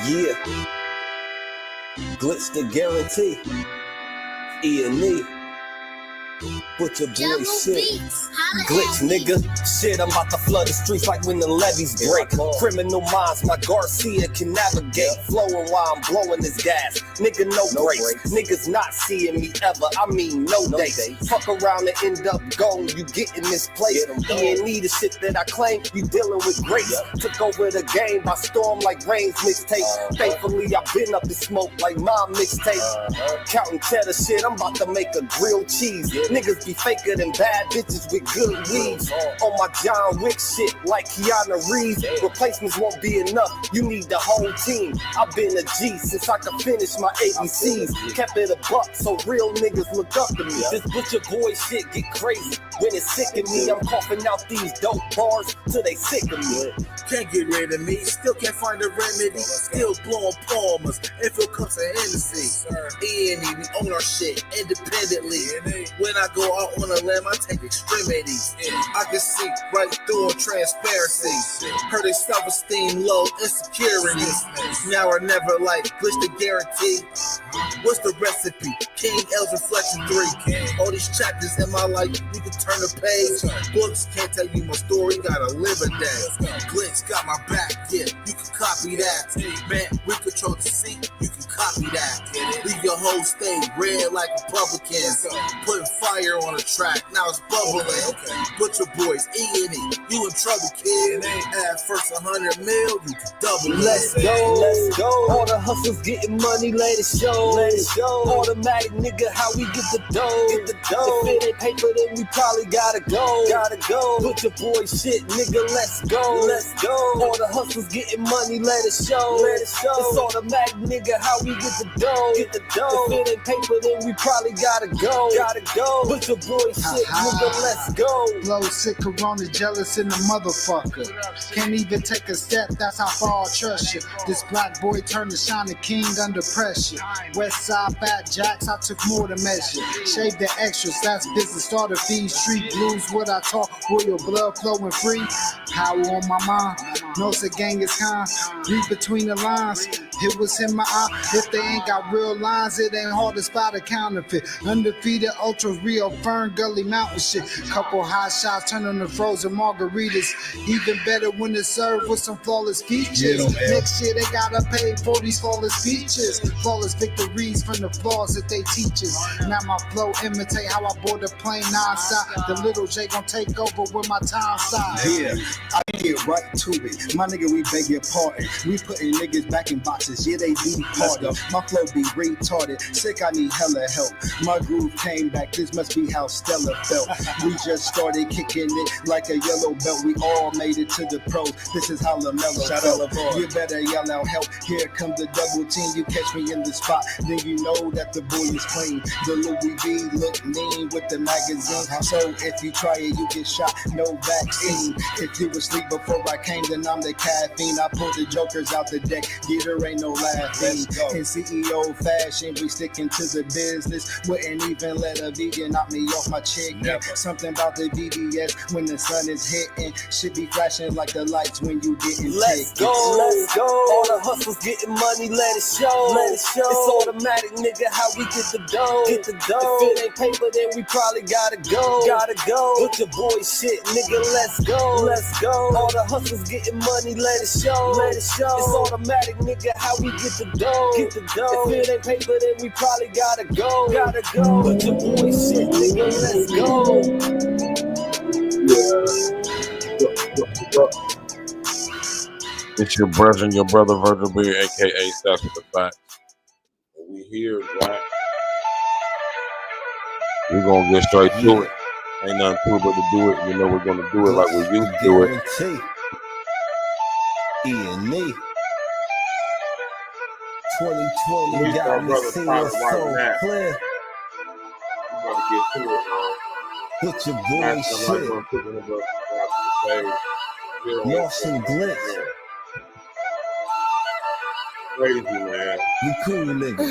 Yeah. Glitch the guarantee. E&E. Put your boy shit. Glitch, nigga. Shit, I'm about to flood the streets like when the levees break. Criminal minds, my Garcia can navigate. Flowing while I'm blowing this gas. Nigga, no breaks. Niggas not seeing me ever. I mean, no dates. Fuck around and end up gone. You get in this place. E&E, the shit that I claim. You dealing with grace. Took over the game by storm like Rain's mixtape. Thankfully, I've been up in smoke like my mixtape. Counting cheddar shit, I'm about to make a grilled cheese. Niggas be faker than bad bitches with good weeds. On my John Wick shit like Keanu Reeves. Replacements won't be enough, you need the whole team. I've been a G since I could finish my ABCs. Kept it a buck so real niggas look up to me. This butcher boy shit get crazy when it's sick of me. I'm coughing out these dope bars till they sick of me. Can't get rid of me, still can't find a remedy. Still blowing palmers if it comes to Hennessy. E&E, we own our shit independently. When I go out on a limb, I take extremities. I can see right through a transparency. Hurt their self-esteem low, insecurities. Now or never, like glitch the guarantee. What's the recipe? King L's Reflection 3. All these chapters in my life, you can turn the page. Books can't tell you my story, gotta live a day. Glitch got my back, yeah, you can copy that. Man, we control the seat, you can copy that. Leave your whole state red like Republicans. Putting fire on the track, now it's bubbling. Butcher boys, E&E, you in trouble, kid. Add first 100 mil, you can double it. Let's go, let's go. All the hustlers getting money, let it show. Let it show. Automatic nigga, how we get the dough. Get the dough. If it ain't paper, then we probably gotta go. Gotta go. Butcher boy shit, nigga, let's go. Let's go. All the hustlers getting money, let it show. Let it show. It's automatic nigga, how we get the dough. Get the dough. If it ain't paper, then we probably gotta go. Gotta go. Butcher boy shit, nigga, let's go. Blow sick, corona, jealous in the motherfucker. Can't even take a step, that's how far I trust you. This black boy turned to shining king under pressure. West side fat jacks, I took more to measure. Shave the extras, that's business. Starter fees, street blues, what I talk. Royal blood flowing free. Power on my mind, knows the gang is kind. Read between the lines, it was in my eye. If they ain't got real lines, it ain't hard to spot a counterfeit. Undefeated, ultra real, Fern Gully Mountain shit. Couple high shots, turn on the frozen margaritas. Even better when it's served with some flawless features. Next year they gotta pay for these flawless features. Flawless victories from the flaws that they teach us. Now my flow imitate how I board the plane nonstop. The little J gon' take over with my time side. Yeah, I get right to it. My nigga, we beg your pardon. We putting niggas back in boxes, yeah, they be part of. My flow be retarded. Sick, I need hella help. My groove came back, this must be how Stella felt. We just started kicking it like a yellow belt. We all made it to the pros. This is how LaMelo felt. You better yell out help. Here comes the double team. You catch me in the spot, then you know that the boy is clean. The Louis V look mean with the magazine. So if you try it, you get shot. No vaccine. If you asleep before I came, then I'm the caffeine. I pulled the jokers out the deck. Getter ain't no laughing. In CEO fashion, we sticking to the business. Wouldn't even let a vegan knock me off my chick. Something about the BBS when the sun is hitting. Should be flashing like the lights when you getting Let's go, let's go. All the hustlers getting money, let it show. Let it show. It's automatic, nigga, how we get the dough. Get the dough. If it ain't paper, then we probably gotta go. Gotta go. Put your boy shit, nigga, let's go. Let's go. All the hustlers getting money, let it show. Let it show. It's automatic, nigga, how we get the dough. Get the dough. If it ain't paper, then we probably gotta go. Gotta go. Put your boy shit, nigga, let's go. It's your brother and your brother Virgil Beard, aka Stats with the Facts. And we here, Black. We're gonna get straight to it. Ain't nothing to it but to do it. You know we're gonna do it like we used to do it. E&E 2020 We got me brother seeing Tyler so right clear. We gotta get to it, man. Put your boy shit. Martian Glitch. Crazy, man. We cool, nigga.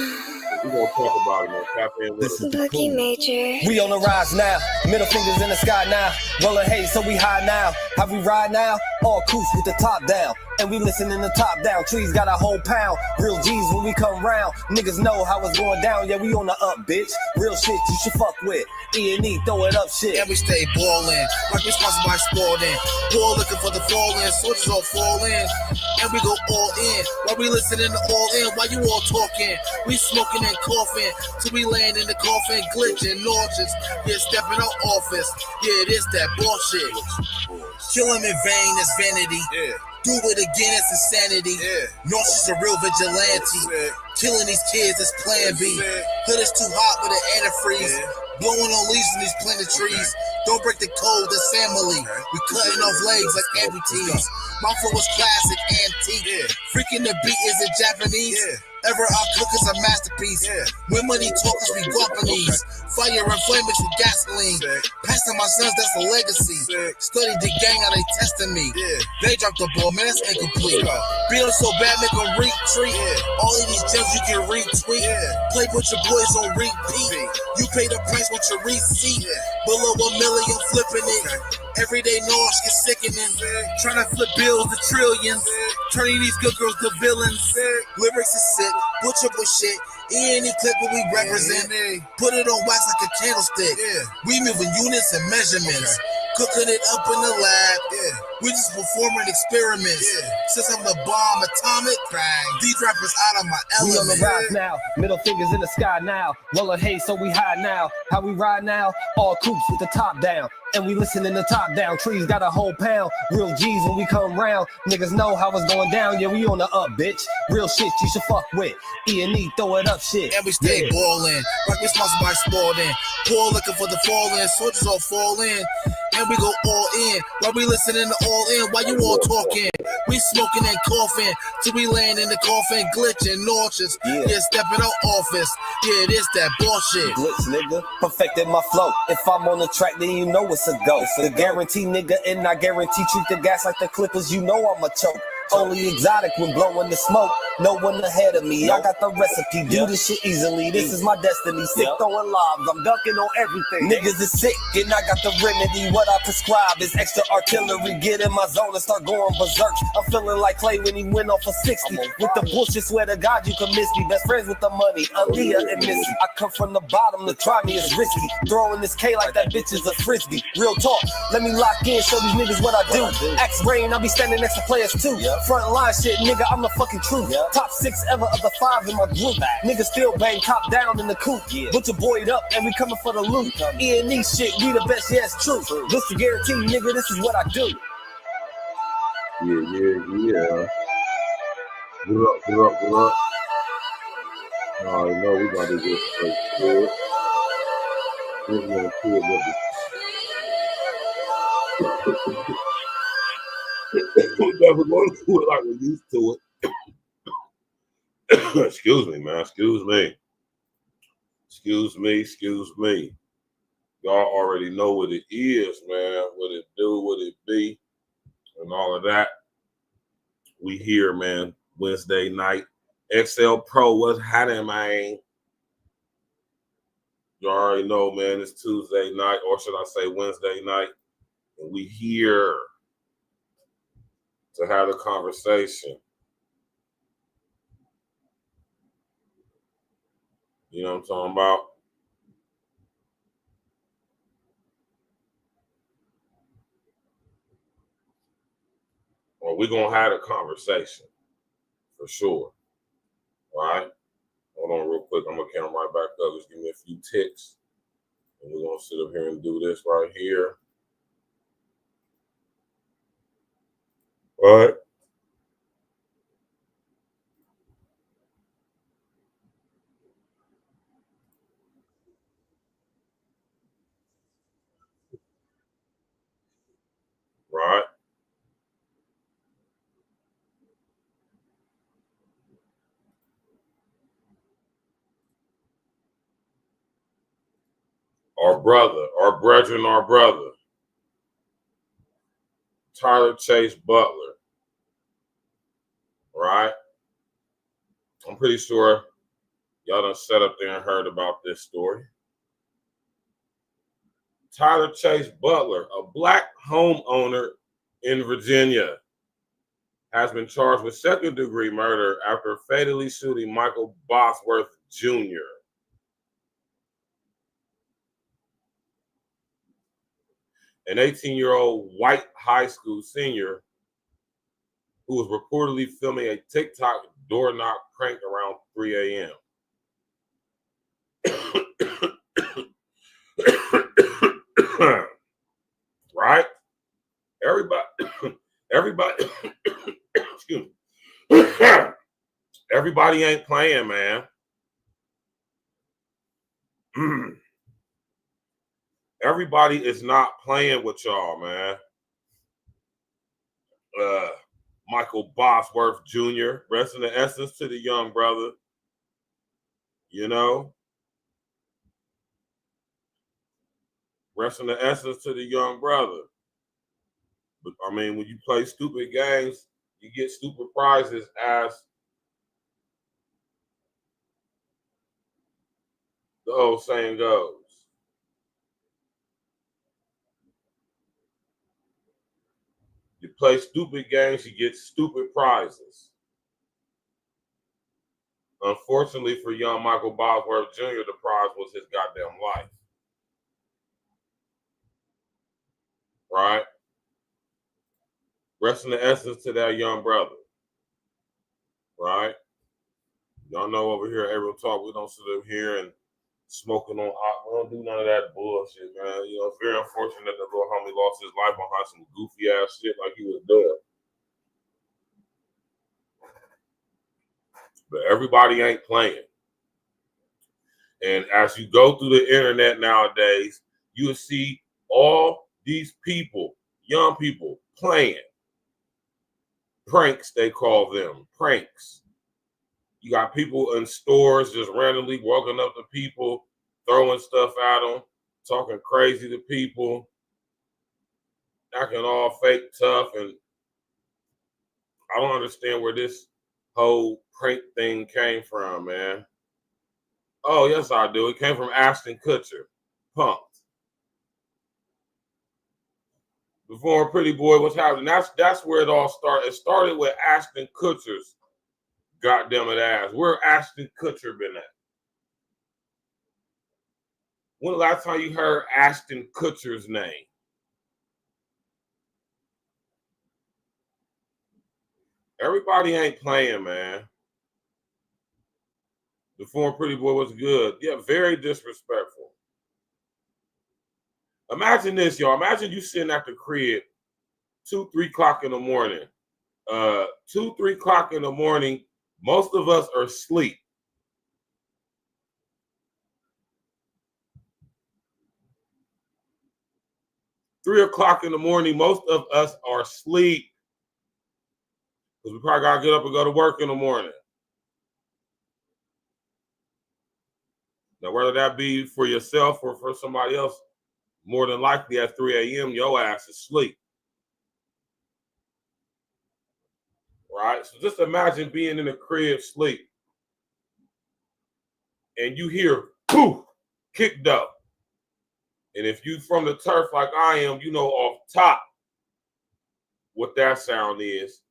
We gonna talk about it, man. Tap in with us. Boogie Major. We on the rise now, middle fingers in the sky now. Rolling haze, so we high now. How we ride now? all coops with the top down. And we listening to top down, trees got a whole pound. Real G's when we come round, niggas know how it's going down. Yeah, we on the up, bitch. Real shit you should fuck with. E&E, throw it up shit. And we stay ballin', like we sponsored by Sporting. Ball looking for the fall in, soldiers all fall in. And we go all in, while we listening to all in, while you all talking. We smoking and coughing, till we land in the coffin, glitching, nauseous. Yeah, stepping out office. Yeah, it is that bullshit. Kill him in vain, that's vanity. Yeah. Do it again, it's insanity. Yeah. Nauseous a real vigilante. Yeah. Killing these kids is plan B. Yeah. Hood is too hot with an antifreeze. Yeah. Blowing on leaves in these planted trees. Okay. Don't break the code, that's family. Okay. We cutting off legs like amputees. My flow was classic, antique. Yeah. Freaking the beat is it Japanese. Yeah. Ever our cook is a masterpiece. Yeah. When money talkers, we Guapanese. Okay. Fire and flame mixed with gasoline. Sick. Passing my sons, that's a legacy. Sick. Study the gang, how they testing me. Yeah. They dropped the ball, man, that's incomplete. Feeling so bad, make them retreat. Yeah. All of these gems you can retweet. Yeah. Play with your boys on repeat. You pay the price with your receipt. Yeah. Below $1 million, flipping it. Okay. Everyday noise get sickening. Trying to flip bills to trillions. Turning these good girls to villains. Lyrics is sick. Butcher with shit. Any clip where we represent. Put it on wax like a candlestick. We moving units and measurements. Cooking it up in the lab. We just performing experiments. Since I'm the bomb atomic, these rappers out of my element. We on the rise now, middle fingers in the sky now. Rolling hay, so we high now. How we ride now? All coops with the top down. And we listening to top down, trees got a whole pound. Real G's when we come round, niggas know how it's going down. Yeah, we on the up, bitch. Real shit you should fuck with. E&E, throw it up shit. And we stay ballin', like we sponsored by Sporting. Poor looking for the fall in, soldiers all fall in. And we go all in, while we listening to all in, while you all talking. We smoking and coughing, till we land in the coffin, glitching, nauseous. Yeah, stepping out office. Yeah, it is that bullshit. Glitch, nigga, perfected my flow. If I'm on the track, then you know it's a go. The guarantee, nigga, and I guarantee treat the gas like the Clippers. You know I'm a choke. Only exotic when blowing the smoke. No one ahead of me. I got the recipe. Do this shit easily. This is my destiny. Sick throwing lobs. I'm dunking on everything. Niggas is sick and I got the remedy. What I prescribe is extra artillery. Get in my zone and start going berserk. I'm feeling like Clay when he went off for 60. With the bullshit, swear to God you can miss me. Best friends with the money. Aaliyah and Missy. I come from the bottom. To try me is risky. Throwing this K like that bitch is a frisbee. Real talk. Let me lock in. Show these niggas what I do. Axe brain. I'll be standing next to players too. Front line shit, nigga, I'm the fucking truth. Top 6 ever of the 5 in my group. Niggas still bang top down in the coop. Butcher boyed up and we coming for the loot. E&E shit, we the best, yeah, it's true. This the guarantee, nigga, this is what I do. Yeah. What up? I know we gotta get straight to it. We're gonna see what we're never going to do it like we're used to it. Excuse me, man. Excuse me. Y'all already know what it is, man. What it do, what it be, and all of that. We here, man. Wednesday night. XL Pro, what's happening, man? You already know, man. It's Tuesday night, or should I say Wednesday night, and we here to have a conversation. You know what I'm talking about? Well, we're going to have a conversation for sure. All right? Hold on real quick. I'm going to count right back up. Just give me a few ticks. And we're going to sit up here and do this right here. All right. Right. Our brother. Tyler Chase Butler. Right? I'm pretty sure y'all done sat up there and heard about this story. Tyler Chase Butler, a black homeowner in Virginia has been charged with second-degree murder after fatally shooting Michael Bosworth Jr. An 18-year-old white high school senior who was reportedly filming a TikTok door knock prank around 3 a.m. Right? Everybody, excuse me. Everybody ain't playing, man. Everybody is not playing with y'all, man. Michael Bosworth Jr., rest in the essence to the young brother. You know? Rest in the essence to the young brother. But I mean, when you play stupid games, you get stupid prizes, as the old saying goes. You play stupid games, you get stupid prizes. Unfortunately for young Michael Bosworth Jr., the prize was his goddamn life. Right? Rest in the essence to that young brother. Right? Y'all know over here at Ariel Talk, we don't sit up here and smoking on, we don't do none of that bullshit, man. You know, it's very unfortunate that the little homie lost his life behind some goofy ass shit like he was doing. But everybody ain't playing. And as you go through the internet nowadays, you'll see all these people, young people, playing. Pranks, they call them. Pranks. You got people in stores just randomly walking up to people, throwing stuff at them, talking crazy to people, acting all fake tough. And I don't understand where this whole prank thing came from, man. Oh, yes, I do. It came from Ashton Kutcher. Punked. Before Pretty Boy was happening. That's where it all started. It started with Ashton Kutcher's goddamn it ass. Where Ashton Kutcher been at? When the last time you heard Ashton Kutcher's name? Everybody ain't playing, man. The former Pretty Boy was good. Yeah, very disrespectful. Imagine this, y'all. Imagine you sitting at the crib 2, 3 o'clock in the morning. 2, 3 o'clock in the morning, most of us are asleep. Three o'clock in the morning, most of us are asleep. Because we probably got to get up and go to work in the morning. Now, whether that be for yourself or for somebody else, more than likely at 3 a.m., your ass is asleep. Right? So just imagine being in the crib sleep. And you hear, poof, kicked up. And if you from the turf like I am, you know off top what that sound is.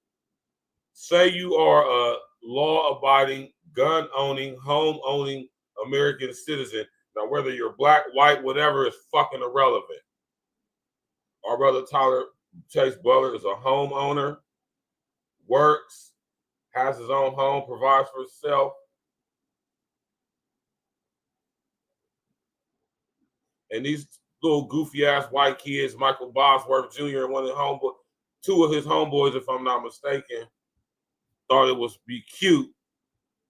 Say you are a law-abiding, gun-owning, home-owning American citizen. Now, whether you're black, white, whatever is fucking irrelevant. Our brother Tyler Chase Butler is a homeowner, works, has his own home, provides for himself. And these little goofy-ass white kids, Michael Bosworth Jr. and two of his homeboys, if I'm not mistaken, thought it would be cute,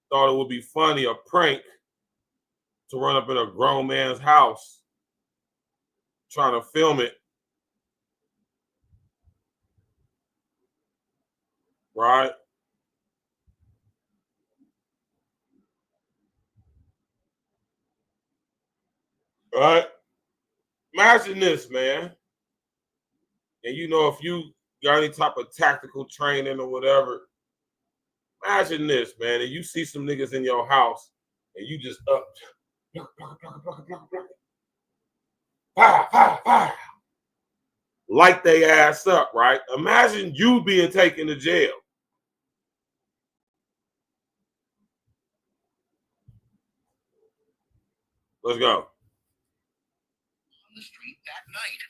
thought it would be funny, a prank, to run up in a grown man's house trying to film it. Right? Right? Imagine this, man. And you know, if you got any type of tactical training or whatever, imagine this, man. And you see some niggas in your house and you just up. light they ass up, right? Imagine you being taken to jail. Let's go. On the street that night,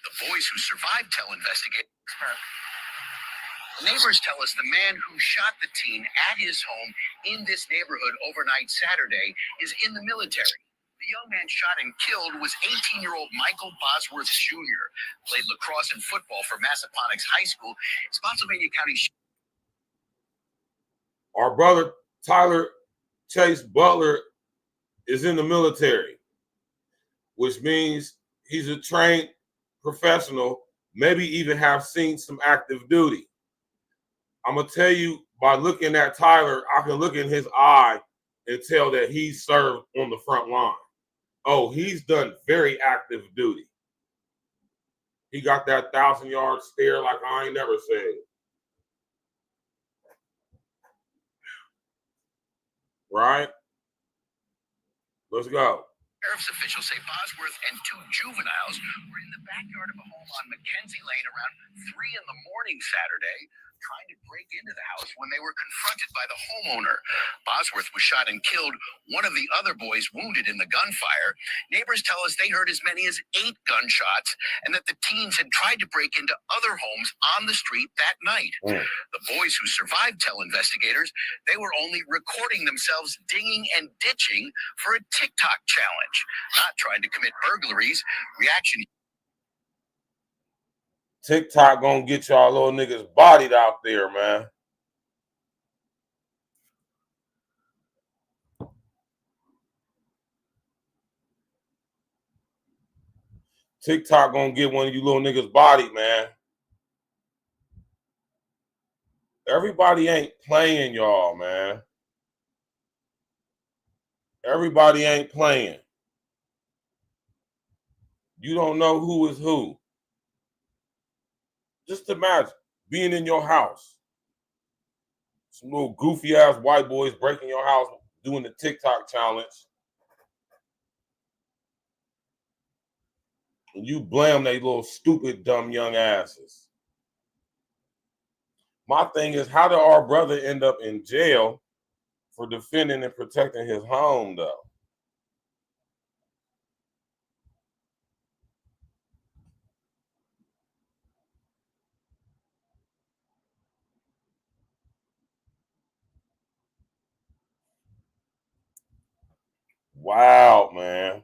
the boys who survived tell investigators. Neighbors tell us the man who shot the teen at his home in this neighborhood overnight Saturday is in the military. The young man shot and killed was 18-year-old Michael Bosworth Jr., played lacrosse and football for Massaponax High School, Spotsylvania County. Our brother Tyler Chase Butler is in the military, which means he's a trained professional, maybe even have seen some active duty. I'm going to tell you, by looking at Tyler, I can look in his eye and tell that he served on the front line. Oh, he's done very active duty. He got that 1,000-yard stare like I ain't never said. Right? Let's go. Sheriff's officials say Bosworth and two juveniles were in the backyard of a home on Mackenzie Lane around 3 in the morning Saturday, trying to break into the house when they were confronted by the homeowner. Bosworth was shot and killed, one of the other boys wounded in the gunfire. Neighbors tell us they heard as many as 8 gunshots and that the teens had tried to break into other homes on the street that night. The boys who survived tell investigators they were only recording themselves dinging and ditching for a TikTok challenge, not trying to commit burglaries. Reaction. TikTok gonna get y'all little niggas bodied out there, man. TikTok gonna get one of you little niggas bodied, man. Everybody ain't playing, y'all, man. Everybody ain't playing. You don't know who is who. Just imagine being in your house. Some little goofy ass white boys breaking your house doing the TikTok challenge. And you blame they little stupid, dumb young asses. My thing is, how did our brother end up in jail for defending and protecting his home, though? Wow, man.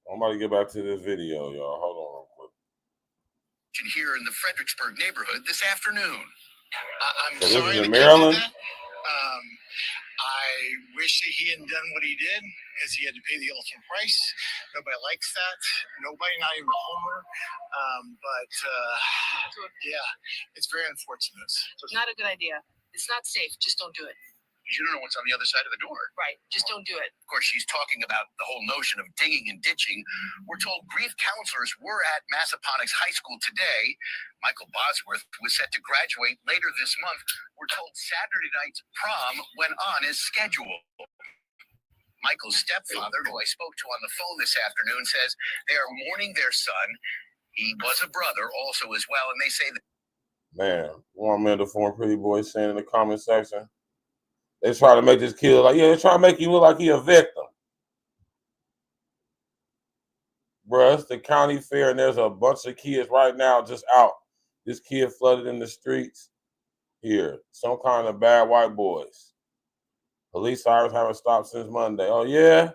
I'm about to get back to this video, y'all. Hold on real quick. Here in the Fredericksburg neighborhood this afternoon. I'm So sorry this is in the kid did Maryland? that. I wish that he hadn't done what he did, because he had to pay the ultimate price. Nobody likes that. Nobody, not even a homer. Yeah, it's very unfortunate. Not a good idea. It's not safe. Just don't do it. You don't know what's on the other side of the door. Right. Just don't do it. Of course, she's talking about the whole notion of dinging and ditching. We're told grief counselors were at Massaponax High School today. Michael Bosworth was set to graduate later this month. We're told Saturday night's prom went on as scheduled. Michael's stepfather, who I spoke to on the phone this afternoon, says they are mourning their son. He was a brother also as well, and they say that. Man, one man, the former pretty boy saying in the comment section, they try to make this kid look like, yeah, they try to make you look like he a victim. Bruh, it's the county fair, and there's a bunch of kids right now just out. This kid flooded in the streets. Here, some kind of bad white boys. Police sirens haven't stopped since Monday. Oh yeah,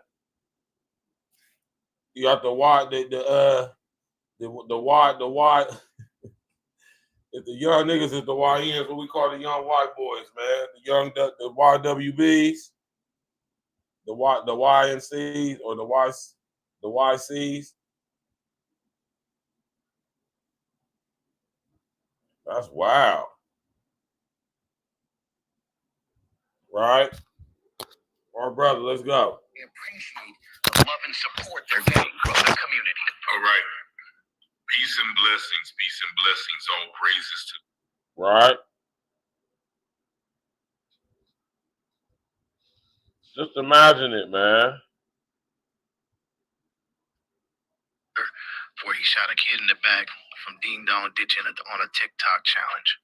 you got the wide, the wide. If the young niggas is the YNs, what we call the young white boys, man. The YWBs, the YNCs, or the YCs. That's wild. Right? Our brother, let's go. They appreciate the love and support they're getting from the community. All right. Peace and blessings, all praises to. Right? Just imagine it, man. Before he shot a kid in the back from Ding Dong ditching on a TikTok challenge.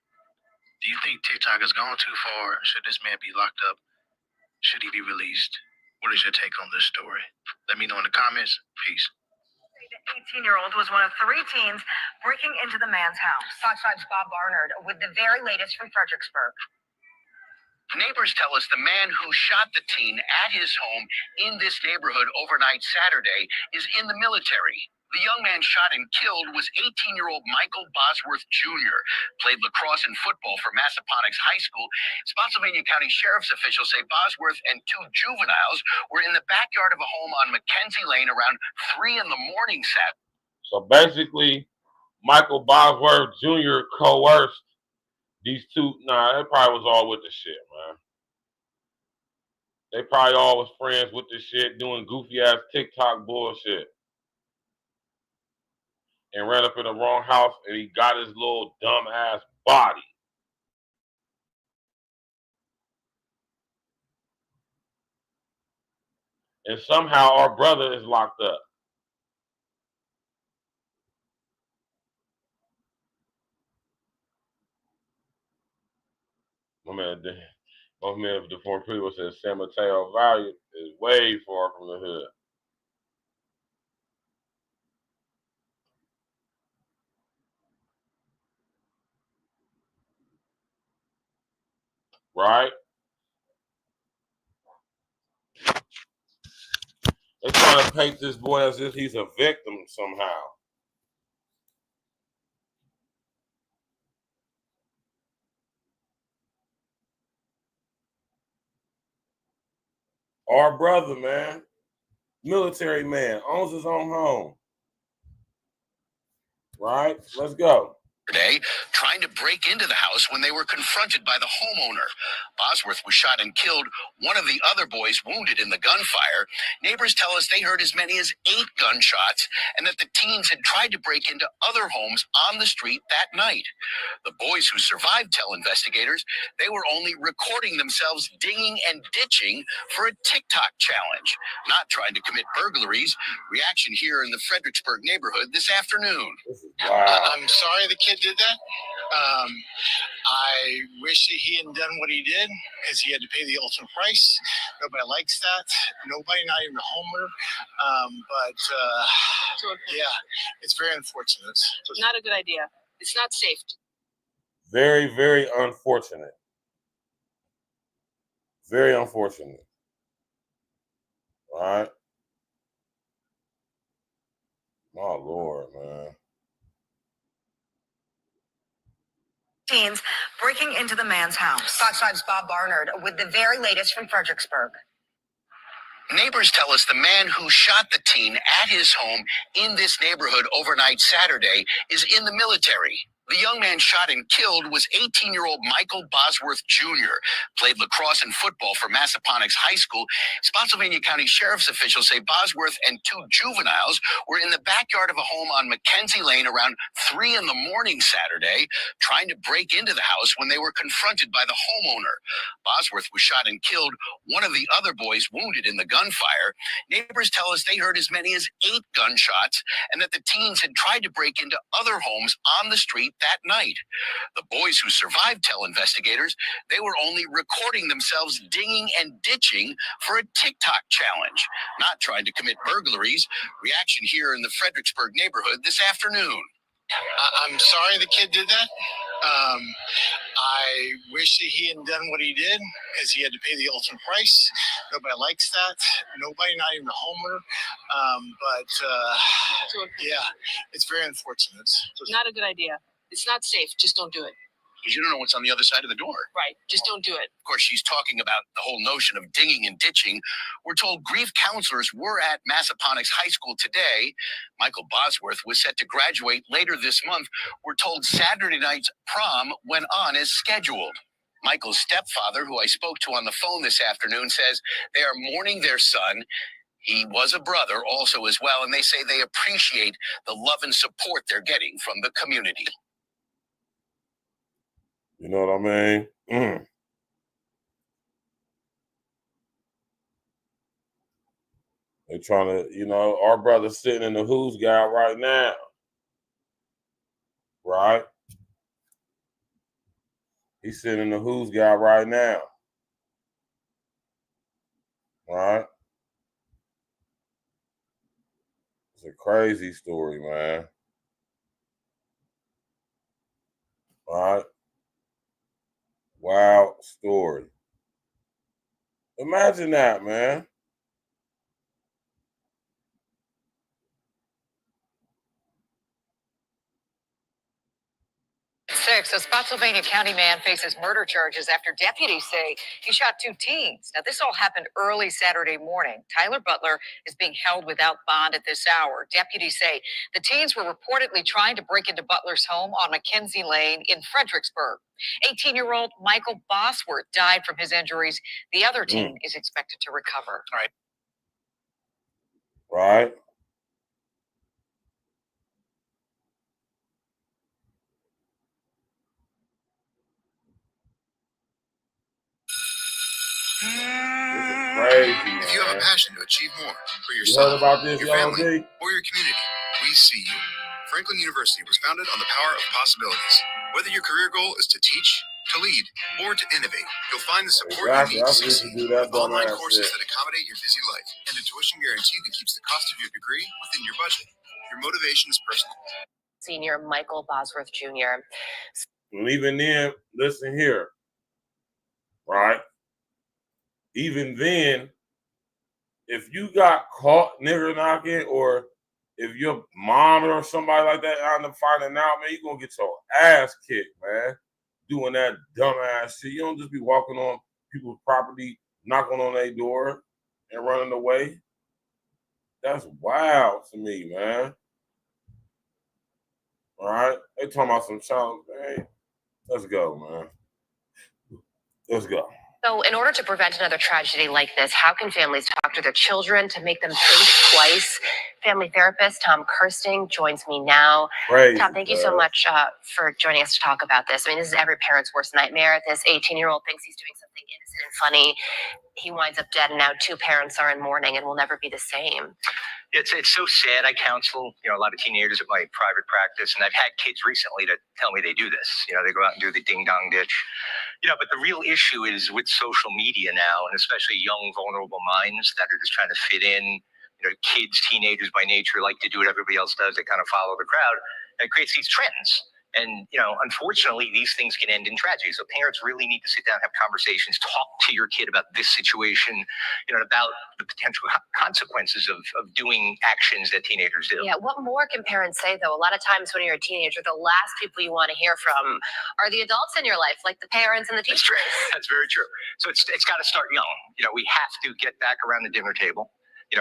Do you think TikTok has gone too far? Should this man be locked up? Should he be released? What is your take on this story? Let me know in the comments. Peace. The 18-year-old was one of 3 teens breaking into the man's house. Fox 5's Bob Barnard with the very latest from Fredericksburg. Neighbors tell us the man who shot the teen at his home in this neighborhood overnight Saturday is in the military. The young man shot and killed was 18-year-old Michael Bosworth Jr., played lacrosse and football for Massaponax High School. Spotsylvania County Sheriff's officials say Bosworth and 2 juveniles were in the backyard of a home on Mackenzie Lane around 3 in the morning Saturday. So basically, Michael Bosworth Jr. coerced these 2. Nah, they probably was all with the shit, man. They probably all was friends with the shit, doing goofy ass TikTok bullshit. And ran up in the wrong house, and he got his little dumb ass body. And somehow our brother is locked up. My man, the former people said San Mateo Valley is way far from the hood. Right? They're trying to paint this boy as if he's a victim somehow. Our brother, man, military man, owns his own home. Right? Let's go. Today, trying to break into the house when they were confronted by the homeowner. Bosworth was shot and killed, one of the other boys wounded in the gunfire. Neighbors tell us they heard as many as 8 gunshots and that the teens had tried to break into other homes on the street that night. The boys who survived tell investigators they were only recording themselves dinging and ditching for a TikTok challenge, not trying to commit burglaries. Reaction here in the Fredericksburg neighborhood this afternoon. Wow. I'm sorry the kid did that. I wish that he hadn't done what he did because he had to pay the ultimate price. Nobody likes that. Nobody, not even the homeowner. Yeah, it's very unfortunate. Not a good idea. It's not safe. Very, very unfortunate. Very unfortunate. All right. My Lord, man. Teens breaking into the man's house. Fox 5's Bob Barnard with the very latest from Fredericksburg. Neighbors tell us the man who shot the teen at his home in this neighborhood overnight Saturday is in the military. The young man shot and killed was 18-year-old Michael Bosworth Jr., played lacrosse and football for Massaponax High School. Spotsylvania County Sheriff's officials say Bosworth and 2 juveniles were in the backyard of a home on Mackenzie Lane around 3 in the morning Saturday, trying to break into the house when they were confronted by the homeowner. Bosworth was shot and killed, one of the other boys wounded in the gunfire. Neighbors tell us they heard as many as 8 gunshots and that the teens had tried to break into other homes on the street that night. The boys who survived tell investigators they were only recording themselves dinging and ditching for a TikTok challenge, not trying to commit burglaries. Reaction here in the Fredericksburg neighborhood this afternoon. I'm sorry the kid did that. I wish that he hadn't done what he did because he had to pay the ultimate price. Nobody likes that. Nobody, not even the homeowner. Yeah, it's very unfortunate. Not a good idea. It's not safe. Just don't do it. Because you don't know what's on the other side of the door. Right. Just don't do it. Of course, she's talking about the whole notion of dinging and ditching. We're told grief counselors were at Massaponax High School today. Michael Bosworth was set to graduate later this month. We're told Saturday night's prom went on as scheduled. Michael's stepfather, who I spoke to on the phone this afternoon, says they are mourning their son. He was a brother also as well, and they say they appreciate the love and support they're getting from the community. You know what I mean? They're trying to, our brother's sitting in the who's guy right now. Right? He's sending the Who's guy right now. Right? It's a crazy story, man. Right? Wild story. Imagine that, man. A Spotsylvania County man faces murder charges after deputies say he shot 2 teens. Now, this all happened early Saturday morning. Tyler Butler is being held without bond at this hour. Deputies say the teens were reportedly trying to break into Butler's home on Mackenzie Lane in Fredericksburg. 18-year-old Michael Bosworth died from his injuries. The other teen is expected to recover. Right? Crazy, man. If you have a passion to achieve more for You yourself, heard about this, your Young family, D? or your community, we see you. Franklin University was founded on the power of possibilities. Whether your career goal is to teach, to lead, or to innovate, you'll find the support you need to succeed. With online courses that accommodate your busy life and a tuition guarantee that keeps the cost of your degree within your budget. Your motivation is personal. Senior Michael Bosworth Jr. And even then, listen here. Right? Even then, if you got caught nigger knocking, or if your mom or somebody like that out and finding out, man, you're gonna get your ass kicked, man. Doing that dumbass shit. You don't just be walking on people's property, knocking on their door and running away. That's wild to me, man. All right? They talking about some child, man. Let's go, man. Let's go. So in order to prevent another tragedy like this, how can families talk to their children to make them think twice? Family therapist Tom Kirsting joins me now. Crazy, Tom, thank you so much for joining us to talk about this. I mean, this is every parent's worst nightmare. This 18-year-old thinks he's doing something innocent and funny. He winds up dead, and now 2 parents are in mourning and will never be the same. It's so sad. I counsel, a lot of teenagers at my private practice, and I've had kids recently that tell me they do this. They go out and do the ding dong ditch. But the real issue is with social media now, and especially young, vulnerable minds that are just trying to fit in. Kids, teenagers by nature like to do what everybody else does. They kind of follow the crowd, and it creates these trends. And, unfortunately, these things can end in tragedy. So parents really need to sit down, have conversations, talk to your kid about this situation, about the potential consequences of doing actions that teenagers do. Yeah, what more can parents say, though? A lot of times when you're a teenager, the last people you want to hear from are the adults in your life, like the parents and the teachers. That's true. That's very true. So it's got to start young. We have to get back around the dinner table,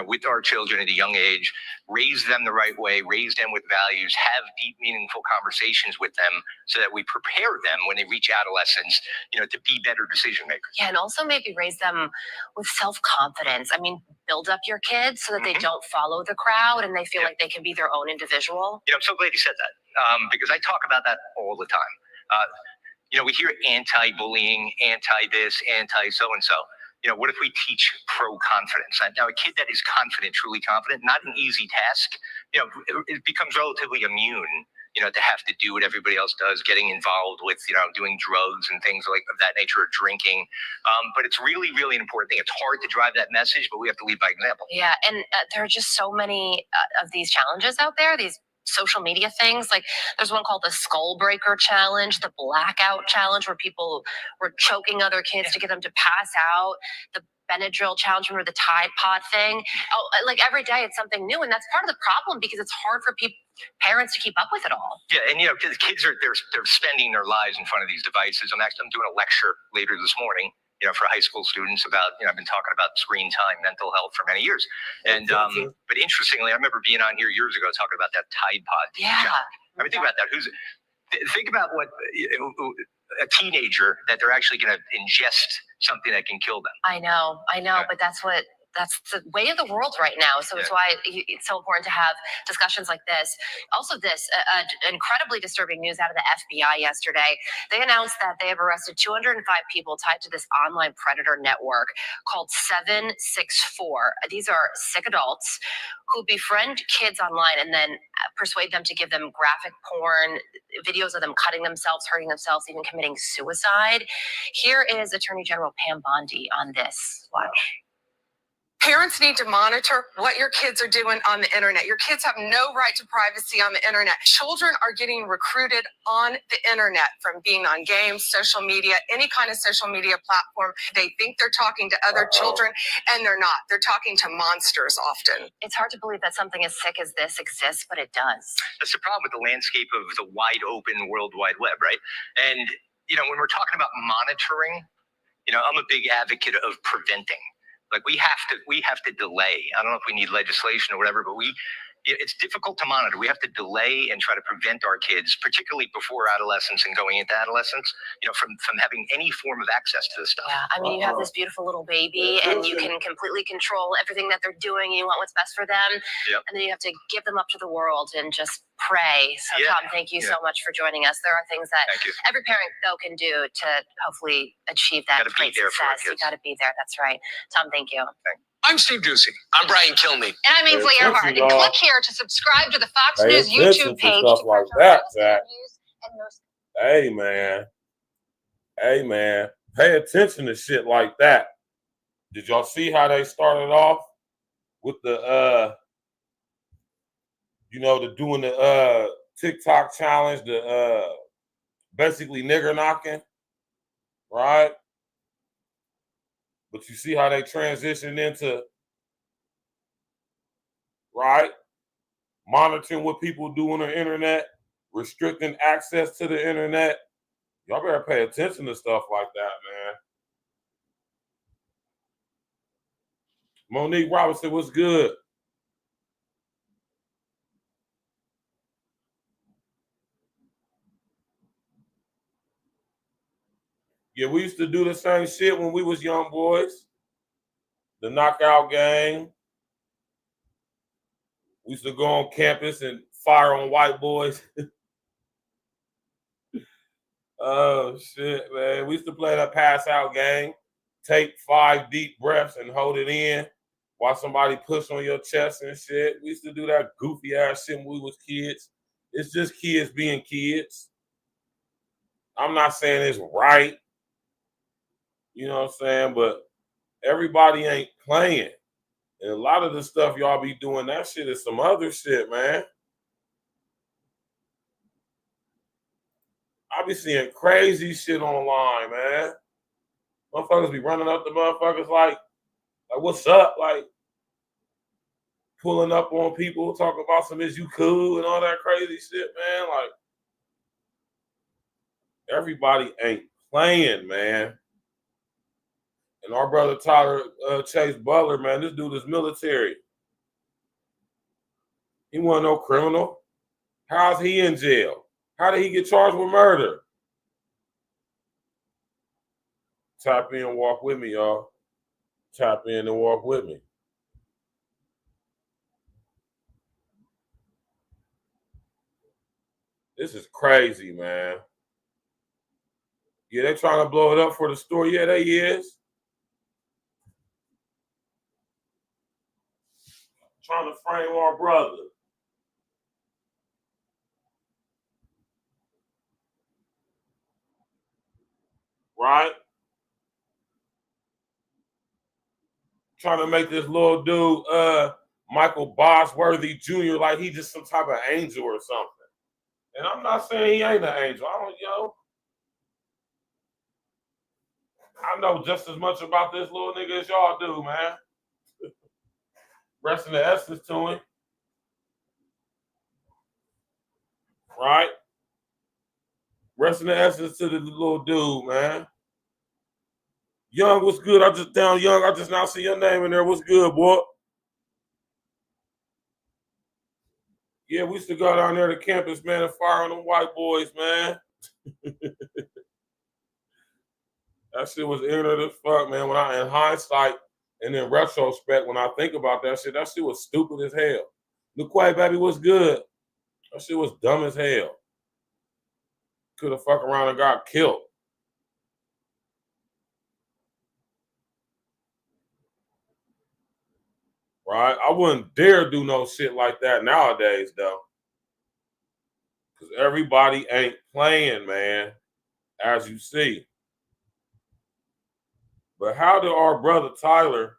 with our children at a young age, raise them the right way, raise them with values, have deep, meaningful conversations with them so that we prepare them when they reach adolescence, to be better decision makers. Yeah, and also maybe raise them with self-confidence. I mean, build up your kids so that they don't follow the crowd and they feel like they can be their own individual. I'm so glad you said that because I talk about that all the time. We hear anti-bullying, anti-this, anti-so-and-so. What if we teach pro-confidence? Now, a kid that is confident, truly confident, not an easy task, it becomes relatively immune, to have to do what everybody else does, getting involved with, doing drugs and things like of that nature, or drinking. But it's really, really an important thing. It's hard to drive that message, but we have to lead by example. Yeah, and there are just so many of these challenges out there, these social media things. Like there's one called the Skull Breaker Challenge, the Blackout Challenge, where people were choking other kids to get them to pass out, the Benadryl Challenge, or the Tide Pod thing. Oh, like every day it's something new, and that's part of the problem because it's hard for parents to keep up with it all. Yeah, and because kids are they're spending their lives in front of these devices. I'm doing a lecture later this morning, for high school students about, I've been talking about screen time, mental health for many years. And, but interestingly, I remember being on here years ago talking about that Tide Pod. Yeah. I mean, think about that. Think about what a teenager that they're actually going to ingest something that can kill them. I know, but that's what that's the way of the world right now. So it's why it's so important to have discussions like this. Also, incredibly disturbing news out of the FBI yesterday. They announced that they have arrested 205 people tied to this online predator network called 764. These are sick adults who befriend kids online and then persuade them to give them graphic porn, videos of them cutting themselves, hurting themselves, even committing suicide. Here is Attorney General Pam Bondi on this. Watch. Parents need to monitor what your kids are doing on the internet. Your kids have no right to privacy on the internet. Children are getting recruited on the internet from being on games, social media, any kind of social media platform. They think they're talking to other children, and they're not. They're talking to monsters often. It's hard to believe that something as sick as this exists, but it does. That's the problem with the landscape of the wide open World Wide Web, right? And, when we're talking about monitoring, I'm a big advocate of preventing. Like we have to delay. I don't know if we need legislation or whatever, but it's difficult to monitor. We have to delay and try to prevent our kids, particularly before adolescence and going into adolescence, from having any form of access to this stuff. Yeah, I mean, you have this beautiful little baby and you can completely control everything that they're doing. You want what's best for them. Yep. And then you have to give them up to the world and just pray. So Tom, thank you so much for joining us. There are things that every parent though can do to hopefully achieve that great success. You got to be there. That's right. Tom, thank you. I'm Steve Ducey. I'm Brian Kilmeade. And I'm Ainsley Earhart. And click here to subscribe to the Fox News YouTube page. Stuff like that, Zach. Hey, man. Hey, man. Pay attention to shit like that. Did y'all see how they started off with the, doing the TikTok challenge, the basically nigger knocking, right? But you see how they transitioned into, right, monitoring what people do on the internet, restricting access to the internet. Y'all better pay attention to stuff like that, man. Monique Robinson, what's good? Yeah, we used to do the same shit when we was young boys. The knockout game. We used to go on campus and fire on white boys. Oh, shit, man. We used to play that pass-out game. Take 5 deep breaths and hold it in. Watch somebody push on your chest and shit. We used to do that goofy-ass shit when we was kids. It's just kids being kids. I'm not saying it's right. You know what I'm saying? But everybody ain't playing. And a lot of the stuff y'all be doing, that shit is some other shit, man. I be seeing crazy shit online, man. Motherfuckers be running up to motherfuckers like what's up? Like, pulling up on people, talking about some is you cool and all that crazy shit, man. Like, everybody ain't playing, man. And our brother Tyler Chase Butler, man, this dude is military. He wasn't no criminal. How's he in jail? How did he get charged with murder? Tap in and walk with me, y'all. Tap in and walk with me. This is crazy, man. Yeah, they're trying to blow it up for the story. Yeah, they is. Trying to frame our brother. Right? Trying to make this little dude, Michael Bosworthy Jr., like he just some type of angel or something. And I'm not saying he ain't an angel. I know just as much about this little nigga as y'all do, man. Rest in the essence to him. Right? Rest in the essence to the little dude, man. Young, what's good? I just now see your name in there. What's good, boy? Yeah, we used to go down there to campus, man, and fire on them white boys, man. That shit was ignorant as fuck, man. In hindsight, And in retrospect, when I think about that shit was stupid as hell. LaQuay, baby, what's good? That shit was dumb as hell. Could have fucked around and got killed. Right? I wouldn't dare do no shit like that nowadays, though. Because everybody ain't playing, man, as you see. But how did our brother Tyler,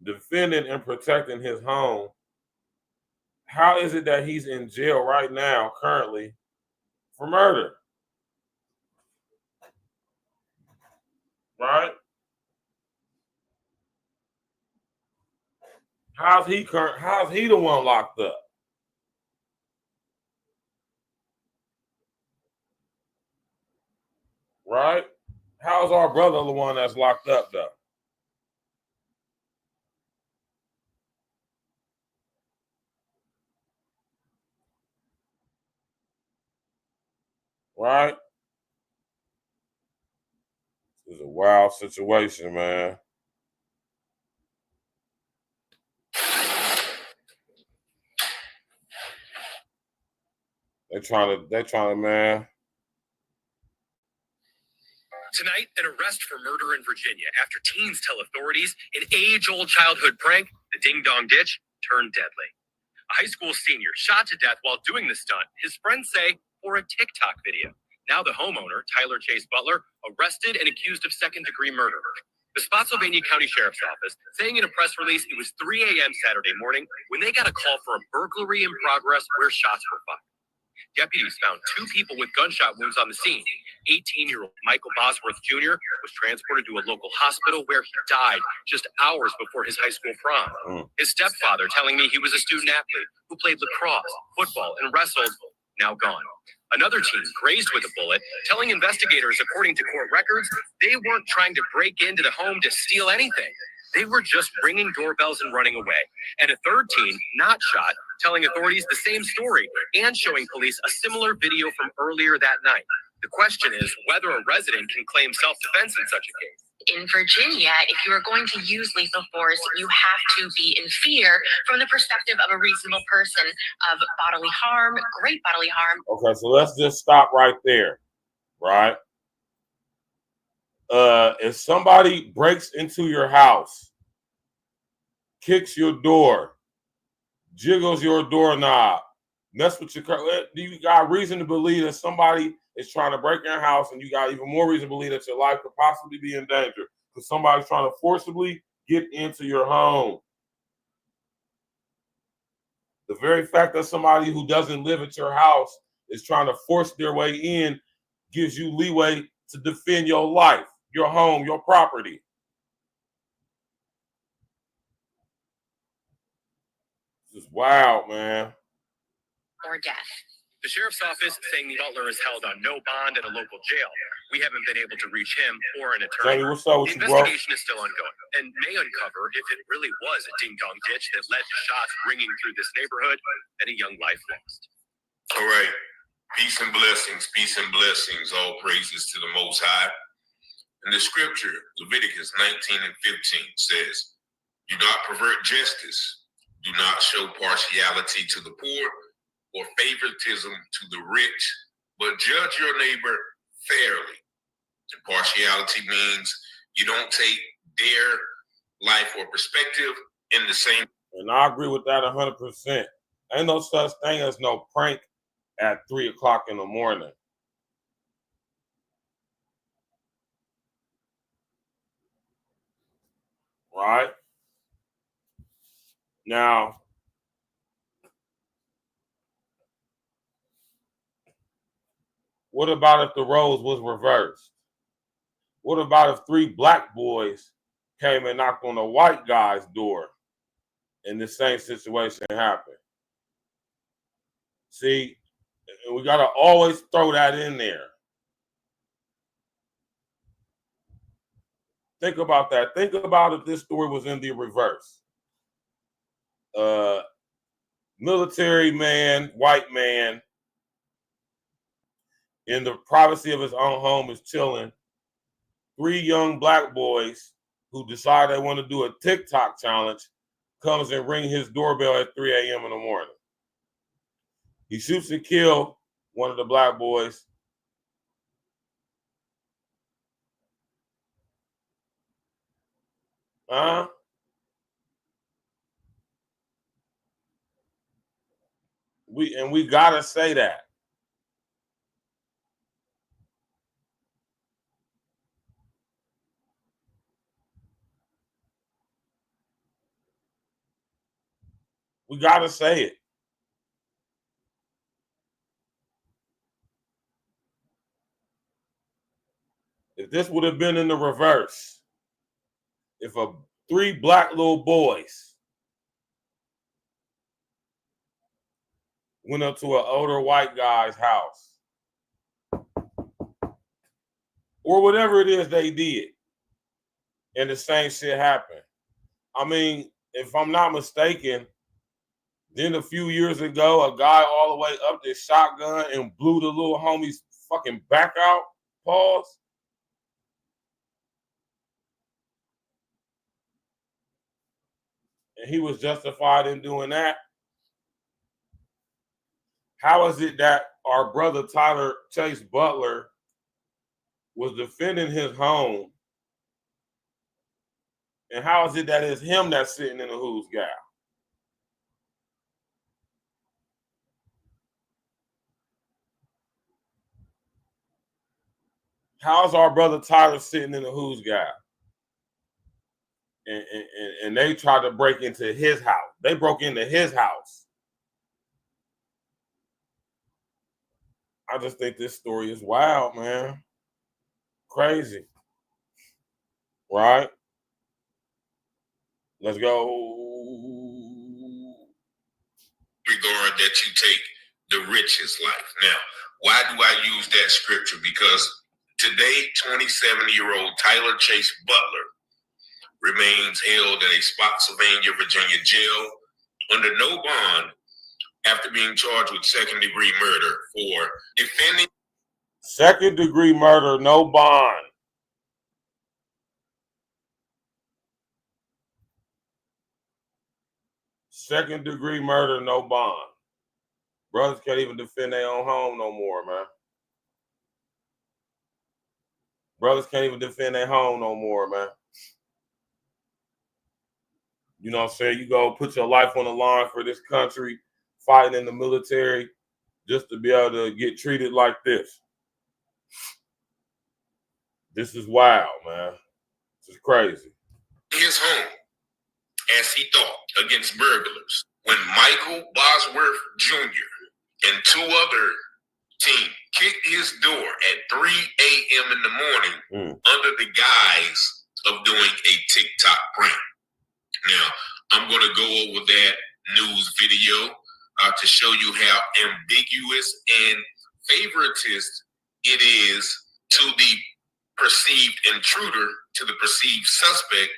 defending and protecting his home, how is it that he's in jail right now, currently, for murder? Right? How's he the one locked up? Right? How's our brother the one that's locked up, though? Right? This is a wild situation, man. They're trying to, man. Tonight, an arrest for murder in Virginia after teens tell authorities an age-old childhood prank, the ding-dong ditch, turned deadly. A high school senior shot to death while doing the stunt, his friends say, for a TikTok video. Now the homeowner, Tyler Chase Butler, arrested and accused of second-degree murder. The Spotsylvania County Sheriff's Office saying in a press release it was 3 a.m. Saturday morning when they got a call for a burglary in progress where shots were fired. Deputies found 2 people with gunshot wounds on the scene. 18-year-old Michael BOSWORTH Jr. was transported to a local hospital where he died just hours before his high school prom. His stepfather telling me he was a student athlete who played lacrosse, football, and wrestled, now gone. Another teen grazed with a bullet, telling investigators, according to court records, they weren't trying to break into the home to steal anything. They were just ringing doorbells and running away. And a third teen, not shot, telling authorities the same story and showing police a similar video from earlier that night. The question is whether a resident can claim self-defense in such a case. In Virginia, if you are going to use lethal force, you have to be in fear from the perspective of a reasonable person of bodily harm, great bodily harm. Okay, so let's just stop right there, right? If somebody breaks into your house, kicks your door, jiggles your doorknob, mess with your car, you got reason to believe that somebody is trying to break your house, and you got even more reason to believe that your life could possibly be in danger because somebody's trying to forcibly get into your home. The very fact that somebody who doesn't live at your house is trying to force their way in gives you leeway to defend your life, your home, your property. This is wild, man. Or death. The sheriff's office saying the Butler is held on no bond at a local jail. We haven't been able to reach him or an attorney. Jamie, what's up with the you, bro? investigation is still ongoing and may uncover if it really was a ding-dong ditch that led to shots ringing through this neighborhood and a young life lost. All right. Peace and blessings, all praises to the Most High. In the scripture, Leviticus 19 and 15 says, do not pervert justice, do not show partiality to the poor or favoritism to the rich, but judge your neighbor fairly. Impartiality means you don't take their life or perspective in the same. And I agree with that 100%. Ain't no such thing as no prank at 3 o'clock in the morning. Right? Now, what about if the roles was reversed? What about if 3 black boys came and knocked on a white guy's door and the same situation happened? See, we got to always throw that in there. Think about that. Think about if this story was in the reverse. Military man, white man, in the privacy of his own home is chilling. 3 young black boys who decide they want to do a TikTok challenge comes and ring his doorbell at 3 a.m. in the morning. He shoots and kills one of the black boys. We gotta say that. We gotta say it. If this would have been in the reverse, if three black little boys went up to an older white guy's house, or whatever it is they did, and the same shit happened. I mean, if I'm not mistaken, then a few years ago, a guy all the way up this shotgun and blew the little homie's fucking back out. Pause. And he was justified in doing that. How is it that our brother Tyler Chase Butler was defending his home? And how is it that it's him that's sitting in the who's gal? How's our brother Tyler sitting in the who's gal? And they tried to break into his house. They broke into his house. I just think this story is wild, man. Crazy. Right? Let's go. Regard that you take the richest life. Now, why do I use that scripture? Because today, 27-year-old Tyler Chase Butler remains held in a Spotsylvania, Virginia jail under no bond after being charged with second-degree murder for defending. Second-degree murder, no bond. Second-degree murder, no bond. Brothers can't even defend their own home no more, man. Brothers can't even defend their home no more, man. You know what I'm saying? You go put your life on the line for this country, fighting in the military, just to be able to get treated like this. This is wild, man. This is crazy. His home, as he thought, against burglars, when Michael Bosworth Jr. and two other team kicked his door at 3 a.m. in the morning under the guise of doing a TikTok prank. Now, I'm going to go over that news video to show you how ambiguous and favoritist it is to the perceived intruder, to the perceived suspect,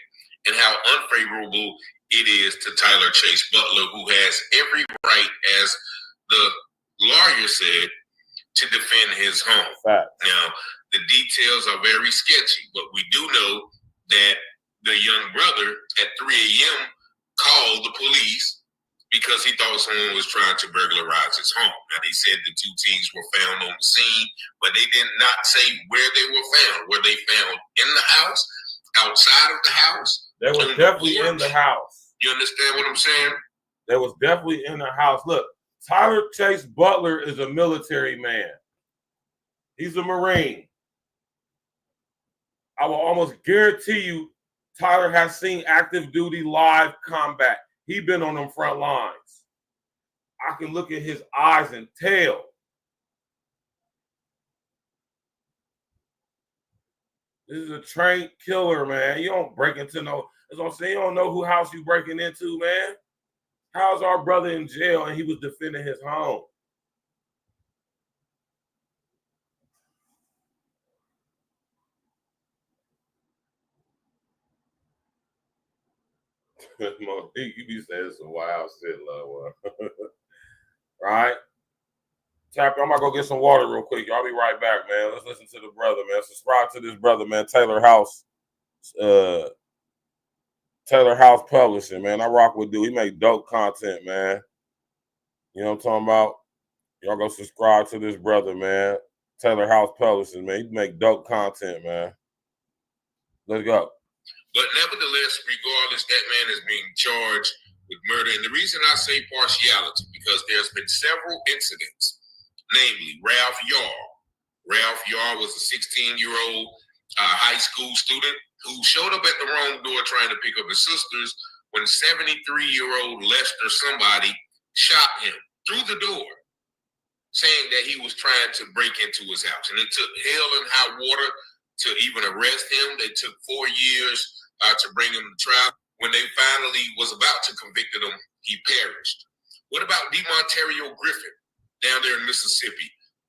and how unfavorable it is to Tyler Chase Butler, who has every right, as the lawyer said, to defend his home. Now, the details are very sketchy, but we do know that the young brother at 3 a.m. called the police because he thought someone was trying to burglarize his home. Now, they said the two teens were found on the scene, but they did not say where they were found. Were they found in the house, outside of the house? They were definitely in the house. You understand what I'm saying? They was definitely in the house. Look, Tyler Chase Butler is a military man. He's a Marine. I will almost guarantee you Tyler has seen active duty live combat. He been on them front lines. I can look at his eyes and tell. This is a trained killer, man. You don't break into no, that's what I'm saying. You don't know who house you breaking into, man. How's our brother in jail and he was defending his home? You be saying some wild shit, love. Right? Tap, I'm gonna go get some water real quick. Y'all be right back, man. Let's listen to the brother, man. Subscribe to this brother, man. Taylor House. Taylor House Publishing, man. I rock with dude. He make dope content, man. You know what I'm talking about? Y'all go subscribe to this brother, man. Taylor House Publishing, man. He make dope content, man. Let's go. But nevertheless, regardless, that man is being charged with murder. And the reason I say partiality, because there's been several incidents, namely Ralph Yarr. Ralph Yarr was a 16-year-old high school student who showed up at the wrong door trying to pick up his sisters when 73-year-old Lester somebody shot him through the door, saying that he was trying to break into his house. And it took hell and high water to even arrest him. They took 4 years to bring him to trial. When they finally was about to convict him, he perished. What about DeMontario Griffin down there in Mississippi,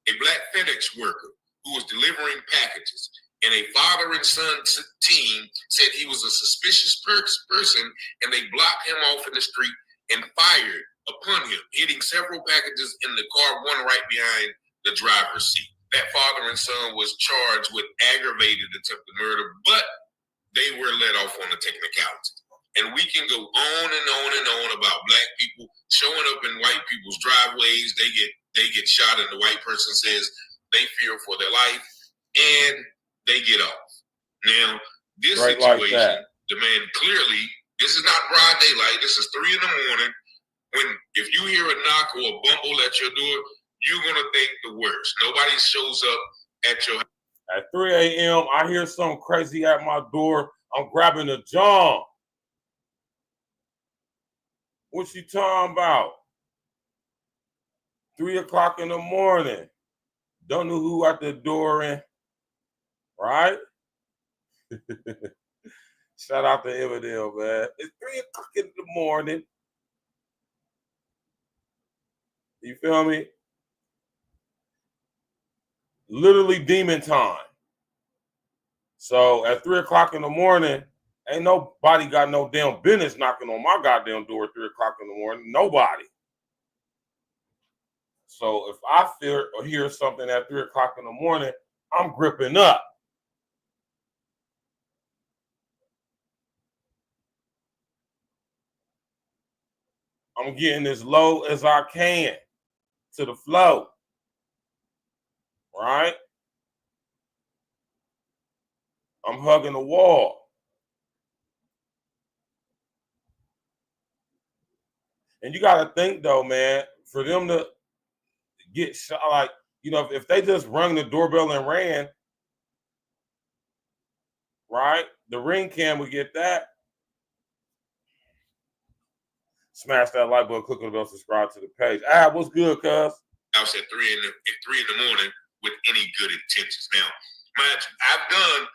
a black FedEx worker who was delivering packages, and a father and son team said he was a suspicious person, and they blocked him off in the street and fired upon him, hitting several packages in the car, one right behind the driver's seat. That father and son was charged with aggravated attempted murder, but they were let off on a technicality. And we can go on and on and on about black people showing up in white people's driveways. They get shot, and the white person says they fear for their life, and they get off. Now, this right situation, like the man clearly, this is not broad daylight. This is 3 a.m. When if you hear a knock or a bumble at your door, you're gonna think the worst. Nobody shows up at your house. At 3 a.m., I hear something crazy at my door. I'm grabbing a John. What you talking about? 3 o'clock in the morning. Don't know who at the door in. Right? Shout out to Emmerdale, man. It's 3 o'clock in the morning. You feel me? Literally demon time. So at 3 o'clock in the morning, ain't nobody got no damn business knocking on my goddamn door at 3 o'clock in the morning. Nobody. So if I feel or hear something at 3 o'clock in the morning, I'm gripping up. I'm getting as low as I can to the flow. Right? I'm hugging the wall. And you got to think, though, man, for them to get shot, like, you know, if they just rung the doorbell and ran, right, the ring cam would get that. Smash that like button, click on the bell, subscribe to the page. What's good, cuz? House at 3 in the morning with any good intentions. Now, mind you, I've done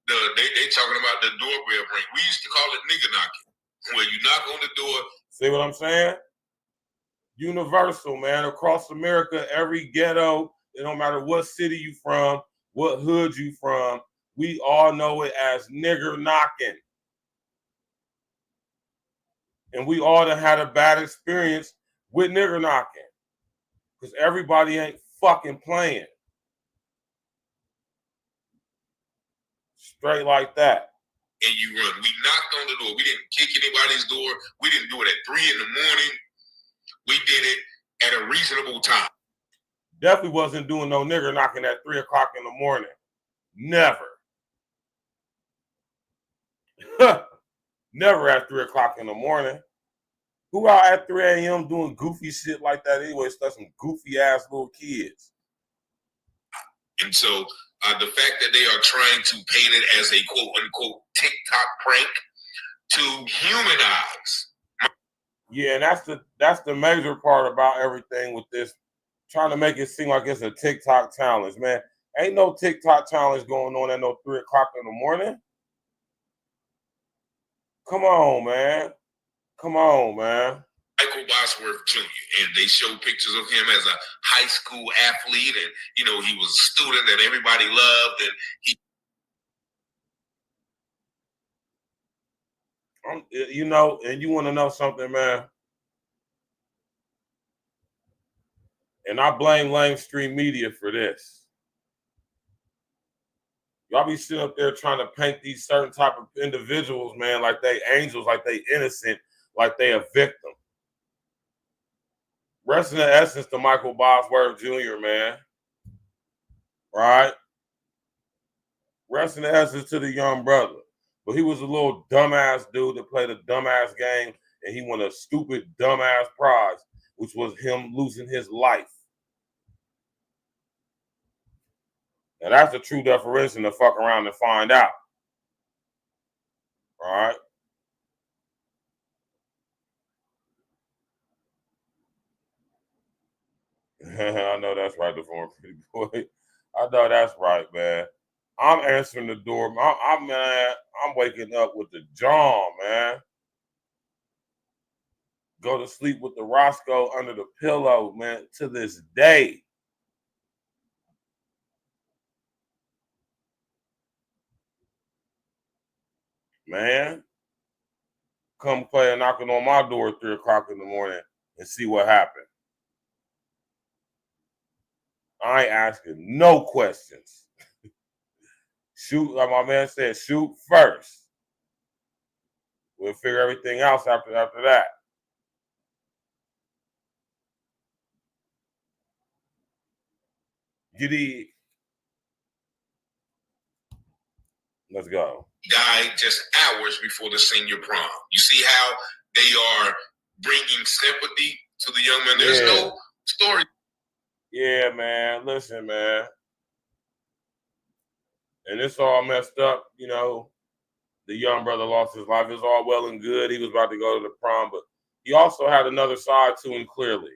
they talking about the doorbell ring. We used to call it nigga knocking, where you knock on the door. See what I'm saying? Universal, man. Across America, every ghetto, it don't matter what city you from, what hood you from, we all know it as nigger knocking. And we all done had a bad experience with nigger knocking. Because everybody ain't fucking playing. Straight like that. And you run. We knocked on the door. We didn't kick anybody's door. We didn't do it at 3 in the morning. We did it at a reasonable time. Definitely wasn't doing no nigger knocking at 3 o'clock in the morning. Never. Never at 3 o'clock in the morning. Who out at 3 a.m. doing goofy shit like that anyway? It's some goofy ass little kids. And so the fact that they are trying to paint it as a quote unquote TikTok prank to humanize. Yeah, and that's the major part about everything with this, trying to make it seem like it's a TikTok challenge, man. Ain't no TikTok challenge going on at no 3 o'clock in the morning. Come on, man. Come on, man. Michael BOSWORTH Jr., and they show pictures of him as a high school athlete, and you know he was a student that everybody loved, and he. You know, and you want to know something, man? And I blame mainstream media for this. Y'all be sitting up there trying to paint these certain type of individuals, man, like they angels, like they innocent, like they a victim. Rest in the essence to Michael Bosworth Jr., man. Right? Rest in the essence to the young brother. But he was a little dumbass dude that played a dumbass game, and he won a stupid dumbass prize, which was him losing his life. And that's the true definition to fuck around and find out. All right? I know that's right, the former pretty boy. I know that's right, man. I'm answering the door. I'm waking up with the jaw, man. Go to sleep with the Roscoe under the pillow, man, to this day. Man, come play knocking on my door at 3 o'clock in the morning and see what happened. I ain't asking no questions. Shoot, like my man said, shoot first. We'll figure everything else after that. Giddy. Let's go. Died just hours before the senior prom. You see how they are bringing sympathy to the young man? There's no story. Yeah, man. Listen, man. And it's all messed up, you know. The young brother lost his life. It's all well and good. He was about to go to the prom, but he also had another side to him clearly.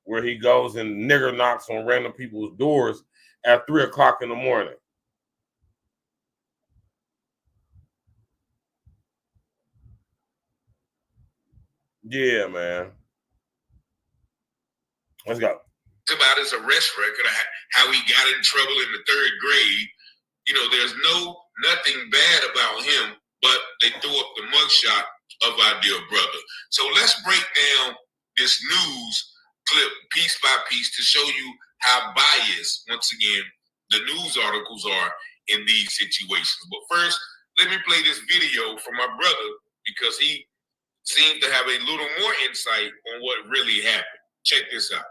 Where he goes and nigger knocks on random people's doors at 3 o'clock in the morning. Yeah, man. Let's go. About his arrest record, how he got in trouble in the 3rd grade. You know, there's nothing bad about him, but they threw up the mugshot of our dear brother. So let's break down this news clip piece by piece to show you how biased, once again, the news articles are in these situations. But first, let me play this video from my brother because he seemed to have a little more insight on what really happened. Check this out.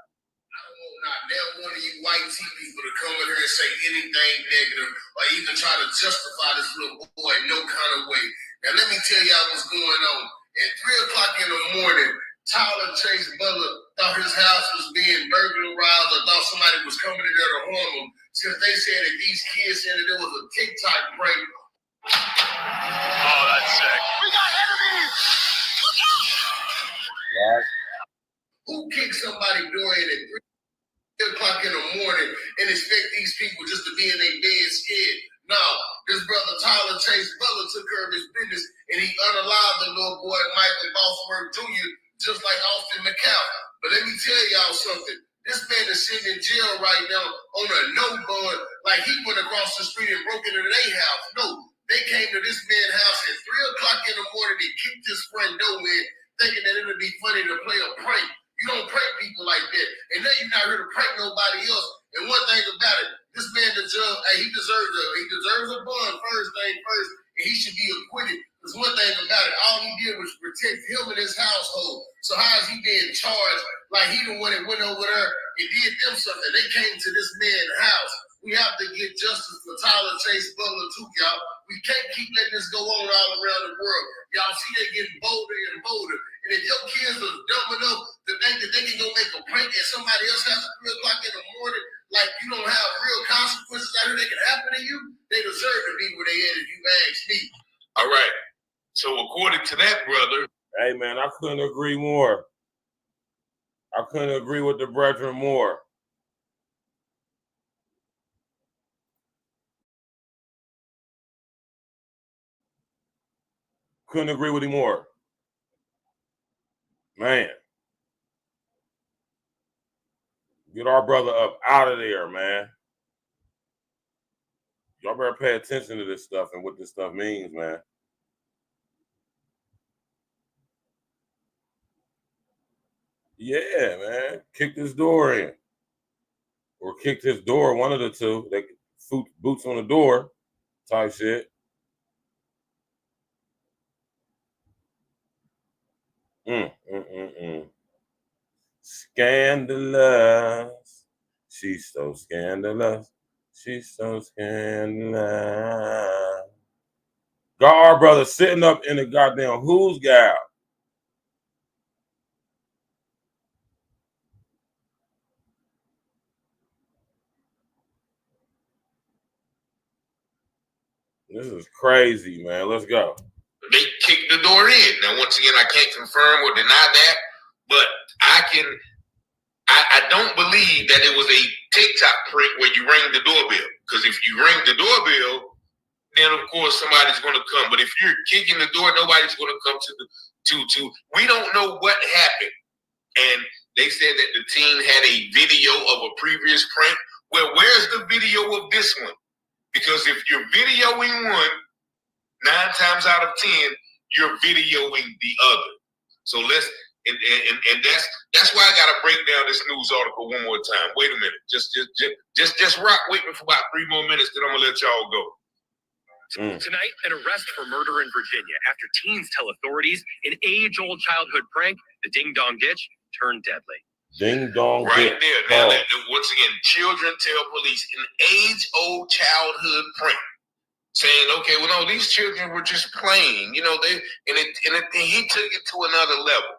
Not never one of you white tea people to come in here and say anything negative or even try to justify this little boy in no kind of way. Now, let me tell y'all what's going on. At 3 o'clock in the morning, Tyler Chase Butler thought his house was being burglarized or thought somebody was coming in there to harm him. Since they said that these kids said that there was a TikTok prank. Oh, that's sick. We got enemies! Look out! Right. Who kicked somebody's door in at 3 o'clock in the morning and expect these people just to be in their bed scared? No, this brother Tyler Chase Butler took care of his business and he unalived the little boy Michael Bosworth Jr. just like Austin McCall. But let me tell y'all something. This man is sitting in jail right now on a no bond, like he went across the street and broke into their house. No, they came to this man's house at 3 o'clock in the morning and kicked his front door in, thinking that it would be funny to play a prank. You don't prank people like that. And then you're not here to prank nobody else. And one thing about it, this man deserves, he deserves a bond first thing first, and he should be acquitted. Because one thing about it, all he did was protect him and his household. So how is he being charged like he the one that went over there and did them something? They came to this man's house. We have to get justice for Tyler Chase Butler too, y'all. We can't keep letting this go on all around the world. Y'all see they getting bolder and bolder. And if your kids are dumb enough to think that they can go make a prank at somebody else's house at 3 o'clock in the morning, like you don't have real consequences out here that can happen to you, they deserve to be where they at if you ask me. All right. So according to that brother, hey man, I couldn't agree more. I couldn't agree with the brethren more. Couldn't agree with him more. Man. Get our brother up out of there, man. Y'all better pay attention to this stuff and what this stuff means, man. Yeah, man. Kick this door in. or kicked his door, one of the two. They boots on the door type shit. Scandalous. She's so scandalous. She's so scandalous. Got our brother sitting up in the goddamn who's gal. This is crazy, man. Let's go. They kicked the door in. Now, once again, I can't confirm or deny that, but I don't believe that it was a TikTok prank where you ring the doorbell. Because if you ring the doorbell, then of course somebody's going to come. But if you're kicking the door, nobody's going to come to. We don't know what happened. And they said that the team had a video of a previous prank. Well, where's the video of this one? Because if you're videoing one, 9 times out of 10, you're videoing the other. So let's and that's why I gotta break down this news article one more time. Wait a minute, just rock with me for about 3 more minutes, then I'm gonna let y'all go. Tonight, an arrest for murder in Virginia after teens tell authorities an age-old childhood prank, the Ding Dong Ditch, turned deadly. Ding Dong Right Ditch. there. Now, once again, children tell police an age-old childhood prank, saying, "Okay, well, no, these children were just playing." You know, he took it to another level.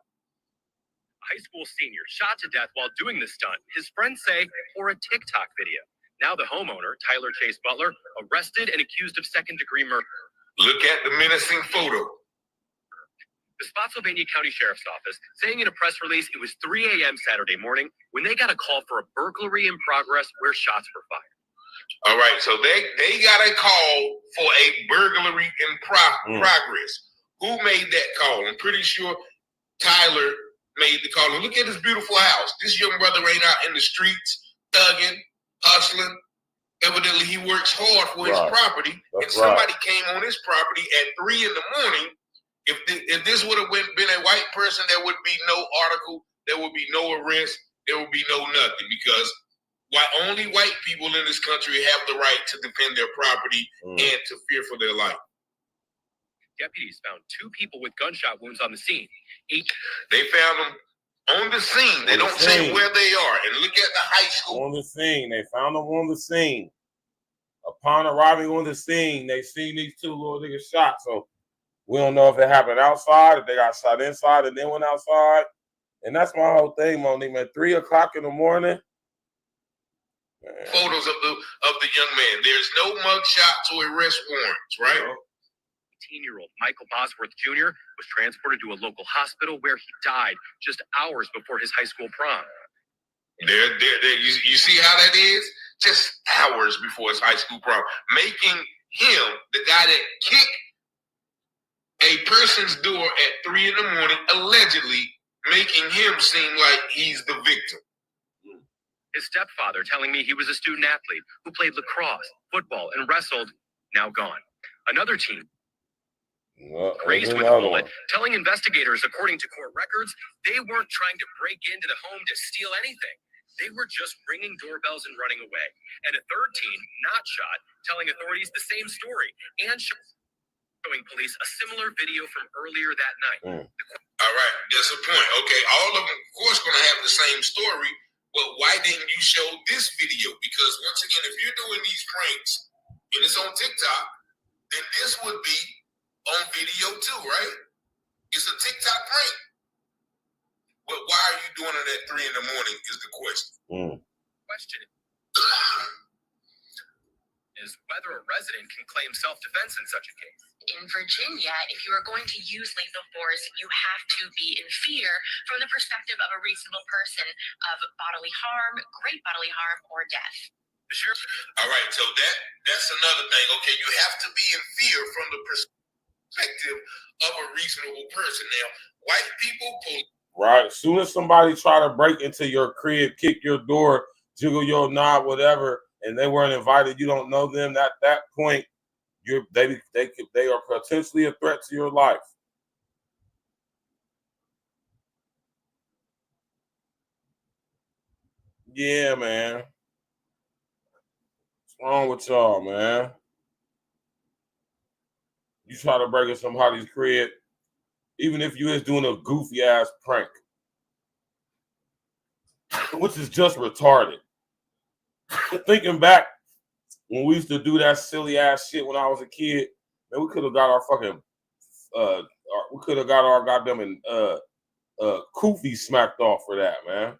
A high school senior shot to death while doing the stunt, his friends say, for a TikTok video. Now the homeowner, Tyler Chase Butler, arrested and accused of second-degree murder. Look at the menacing photo. The Spotsylvania County Sheriff's Office saying in a press release it was 3 a.m. Saturday morning when they got a call for a burglary in progress where shots were fired. All right, so they got a call for a burglary in progress. Who made that call? I'm pretty sure Tyler made the call. And look at this beautiful house. This young brother ain't out in the streets, thugging, hustling. Evidently, he works hard for his property. That's and somebody came on his property at 3 in the morning. If this would have been a white person, there would be no article, there would be no arrest, there would be no nothing, because only white people in this country have the right to defend their property and to fear for their life. Deputies found 2 people with gunshot wounds on the scene. They found them on the scene. They don't say where they are. And look at the high school. On the scene. They found them on the scene. Upon arriving on the scene, they seen these 2 little niggas shot. So we don't know if it happened outside, if they got shot inside and then went outside. And that's my whole thing, Monique, man. 3 o'clock in the morning. Man. Photos of the young man. There's no mugshots or arrest warrants, right? 18-year-old Michael Bosworth Jr. was transported to a local hospital where he died just hours before his high school prom. You see how that is? Just hours before his high school prom. Making him the guy that kicked a person's door at 3 in the morning, allegedly making him seem like he's the victim. His stepfather telling me he was a student athlete who played lacrosse, football, and wrestled, now gone. Another teen, crazed with a bullet, telling investigators, according to court records, they weren't trying to break into the home to steal anything. They were just ringing doorbells and running away. And a third teen, not shot, telling authorities the same story and showing police a similar video from earlier that night. All right, that's a point. Okay, all of them, of course, going to have the same story, but why didn't you show this video? Because once again, if you're doing these pranks and it's on TikTok, then this would be on video too, right? It's a TikTok prank. But why are you doing it at 3 in the morning is the question. Question is whether a resident can claim self-defense in such a case. In Virginia, if you are going to use lethal force, you have to be in fear from the perspective of a reasonable person of bodily harm, great bodily harm, or death. All right, so that's another thing. Okay, you have to be in fear from the perspective of a reasonable person. Now, white people right. As soon as somebody try to break into your crib, kick your door, jiggle your knob, whatever, and they weren't invited, you don't know them. At that point, they are potentially a threat to your life. Yeah, man. wrong with y'all, man? You try to break in somebody's crib, even if you is doing a goofy ass prank, which is just retarded. Thinking back when we used to do that silly ass shit when I was a kid, man, we could have got our fucking we could have got our goddamn koofy smacked off for that, man.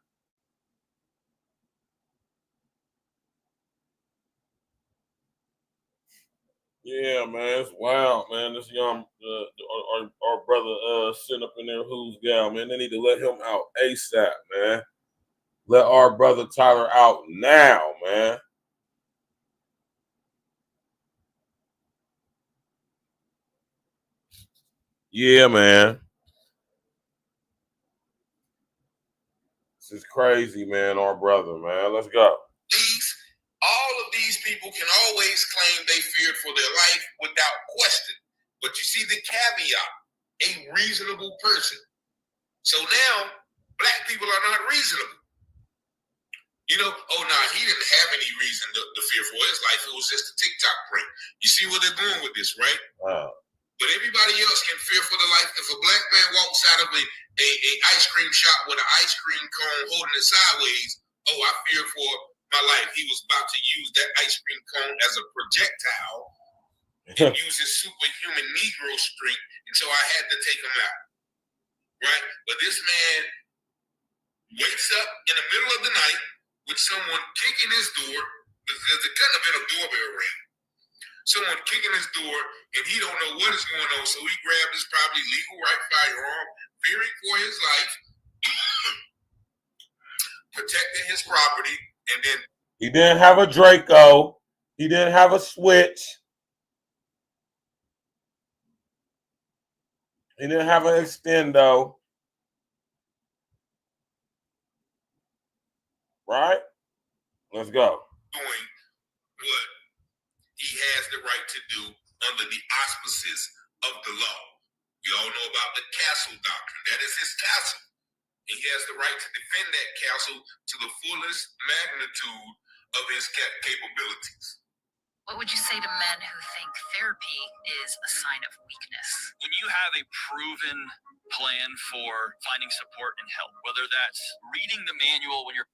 Yeah, man, it's wild, man. This young our brother sitting up in there, who's gal, man. They need to let him out ASAP, man. Let our brother Tyler out now, man. Yeah, man. This is crazy, man. Our brother, man. Let's go. All of these people can always claim they feared for their life without question. But you see the caveat, a reasonable person. So now, black people are not reasonable. You know, oh, nah, he didn't have any reason to fear for his life. It was just a TikTok prank. You see where they're going with this, right? Wow. But everybody else can fear for their life. If a black man walks out of a ice cream shop with an ice cream cone holding it sideways, oh, I fear for my life. He was about to use that ice cream cone as a projectile and use his superhuman Negro strength, and so I had to take him out. Right? But this man wakes up in the middle of the night with someone kicking his door. There couldn't have been a doorbell ring. Someone kicking his door, and he don't know what is going on, so he grabbed his probably legal right firearm, fearing for his life, protecting his property, and then he didn't have a Draco. He didn't have a switch. He didn't have an extendo. Right? Let's go. Doing what he has the right to do under the auspices of the law. We all know about the castle doctrine. That is his castle. And he has the right to defend that castle to the fullest magnitude of his capabilities. What would you say to men who think therapy is a sign of weakness? When you have a proven plan for finding support and help, whether that's reading the manual when you're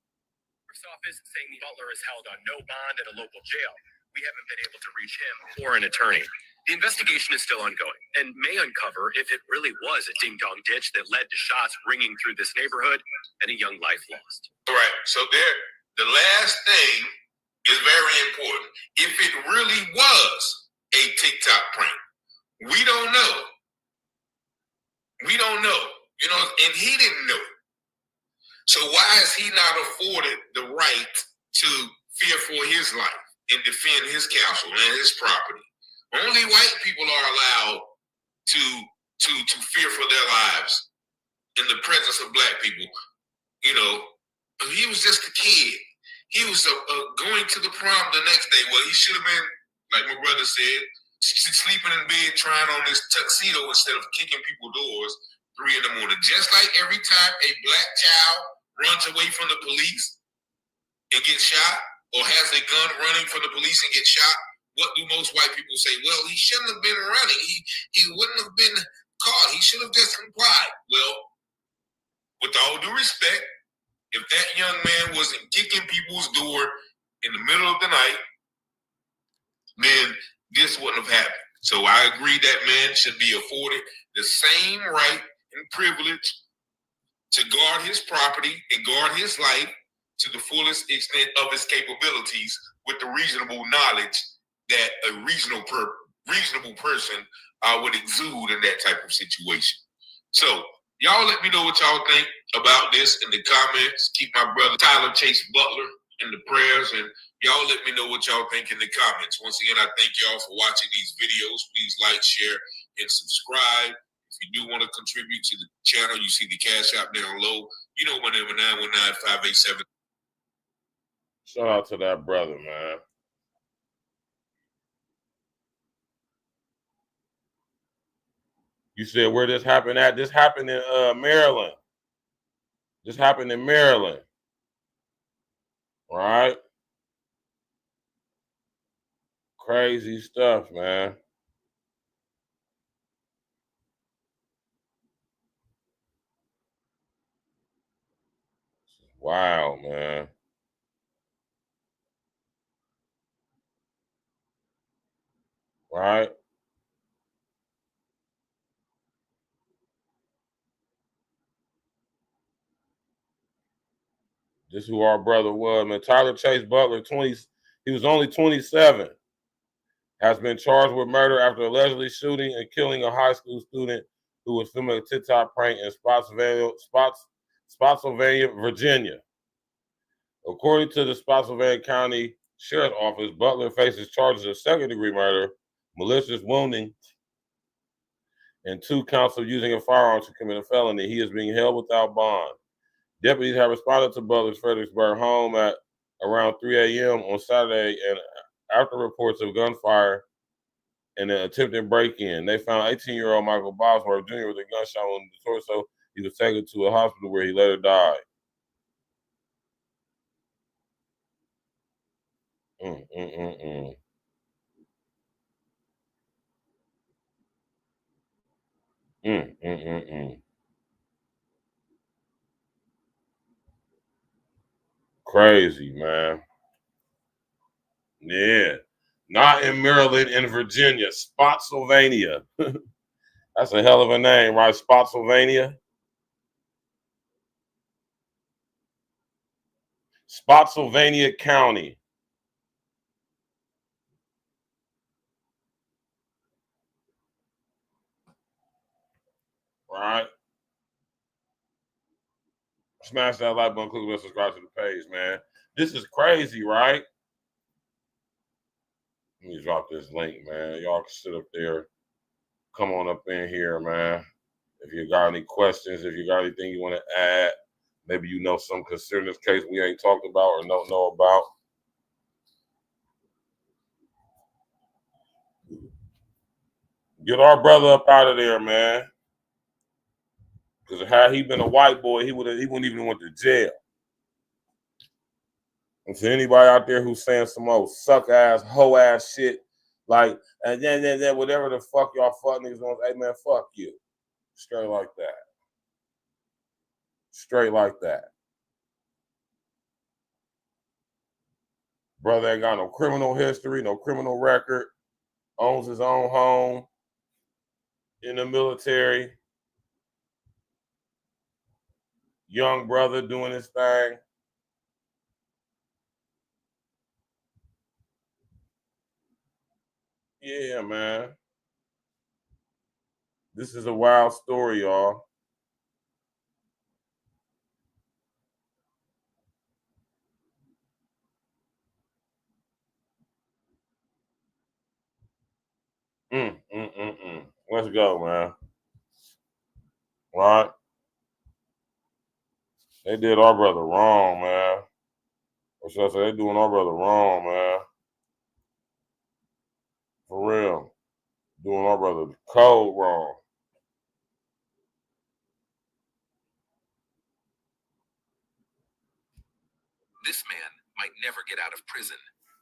office saying the butler is held on no bond at a local jail, we haven't been able to reach him or an attorney. The investigation is still ongoing and may uncover if it really was a ding-dong ditch that led to shots ringing through this neighborhood and a young life lost. All right, so there, the last thing is very important. If it really was a TikTok prank, we don't know. We don't know, you know, and he didn't know. So why is he not afforded the right to fear for his life and defend his castle and his property? Only white people are allowed to fear for their lives in the presence of black people. You know, he was just a kid. He was going to the prom the next day. Well, he should have been, like my brother said, sleeping in bed trying on this tuxedo instead of kicking people's doors 3 in the morning. Just like every time a black child runs away from the police and gets shot, or has a gun running from the police and gets shot, what do most white people say? Well, he shouldn't have been running. He wouldn't have been caught. He should have just complied. Well, with all due respect, if that young man wasn't kicking people's door in the middle of the night, then this wouldn't have happened. So I agree that man should be afforded the same right and privilege to guard his property and guard his life to the fullest extent of his capabilities, with the reasonable knowledge that a reasonable person would exude in that type of situation. So y'all let me know what y'all think about this in the comments. Keep my brother Tyler Chase Butler in the prayers, and y'all let me know what y'all think in the comments. Once again, I thank y'all for watching these videos. Please like, share, and subscribe. If you do want to contribute to the channel, you see the Cash App down low. You know my number, 919-587. Shout out to that brother, man. You said where this happened at? This happened in Maryland. This happened in Maryland. All right. Crazy stuff, man. Wow, man. Right? This is who our brother was, man. Tyler Chase Butler, he was only 27, has been charged with murder after allegedly shooting and killing a high school student who was filming a TikTok prank in Spotsylvania, Virginia. According to the Spotsylvania County Sheriff's Office, Butler faces charges of second-degree murder, malicious wounding, and 2 counts of using a firearm to commit a felony. He is being held without bond. Deputies have responded to Butler's Fredericksburg home at around 3 a.m. on Saturday, and after reports of gunfire and an attempted break-in, they found 18-year-old Michael Bosworth Jr. with a gunshot wound in the torso. He was taken to a hospital where he later died. Crazy, man. Yeah. Not in Maryland, in Virginia. Spotsylvania. That's a hell of a name, right? Spotsylvania. Spotsylvania County. Right? Smash that like button, click and subscribe to the page, man. This is crazy, right? Let me drop this link, man. Y'all can sit up there. Come on up in here, man. If you got any questions, if you got anything you want to add, maybe you know some concerning this case we ain't talked about or don't know about. Get our brother up out of there, man. Because had he been a white boy, he wouldn't even went to jail. And for anybody out there who's saying some old suck ass, hoe ass shit, like, and then whatever the fuck y'all fuck niggas want, hey man, fuck you. Straight like that. Straight like that. Brother ain't got no criminal history, no criminal record, owns his own home, in the military, young brother doing his thing. Yeah, man. This is a wild story, y'all. Let's go, man. Right? They did our brother wrong, man. Or should I say, they doing our brother wrong, man. For real. Doing our brother cold wrong. This man might never get out of prison.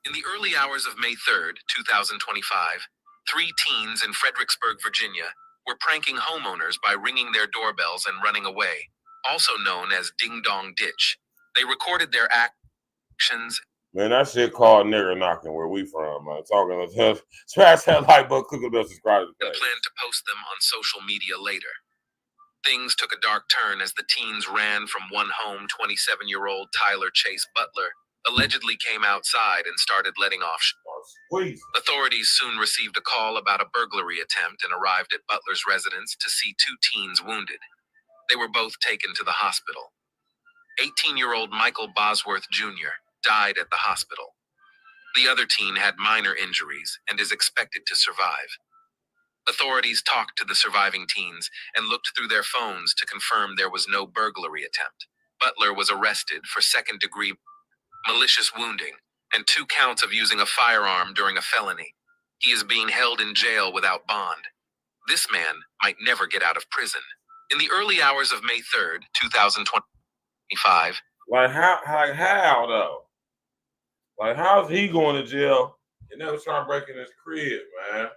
In the early hours of May 3rd, 2025, 3 teens in Fredericksburg, Virginia, were pranking homeowners by ringing their doorbells and running away, also known as Ding Dong Ditch. They recorded their actions. Man, that shit called nigger knocking where we from, man. Talking to us. Smash that like button, click the bell, subscribe to the page. And plan to post them on social media later. Things took a dark turn as the teens ran from one home. 27-year-old Tyler Chase Butler allegedly came outside and started letting off shots. Authorities soon received a call about a burglary attempt and arrived at Butler's residence to see 2 teens wounded. They were both taken to the hospital. 18-year-old Michael Bosworth Jr. died at the hospital. The other teen had minor injuries and is expected to survive. Authorities talked to the surviving teens and looked through their phones to confirm there was no burglary attempt. Butler was arrested for second-degree malicious wounding and 2 counts of using a firearm during a felony. He is being held in jail without bond. This man might never get out of prison. In the early hours of May 3rd, 2025. Like how though? Like how's he going to jail And they was trying to break in his crib, man.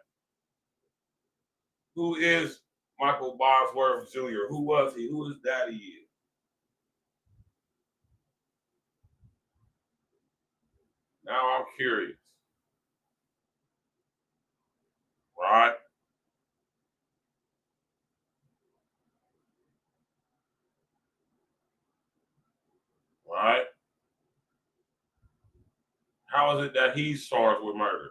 Who is Michael Bosworth Jr.? Who was he? Who his daddy is? Now I'm curious. Right? Right? How is it that he's charged with murder?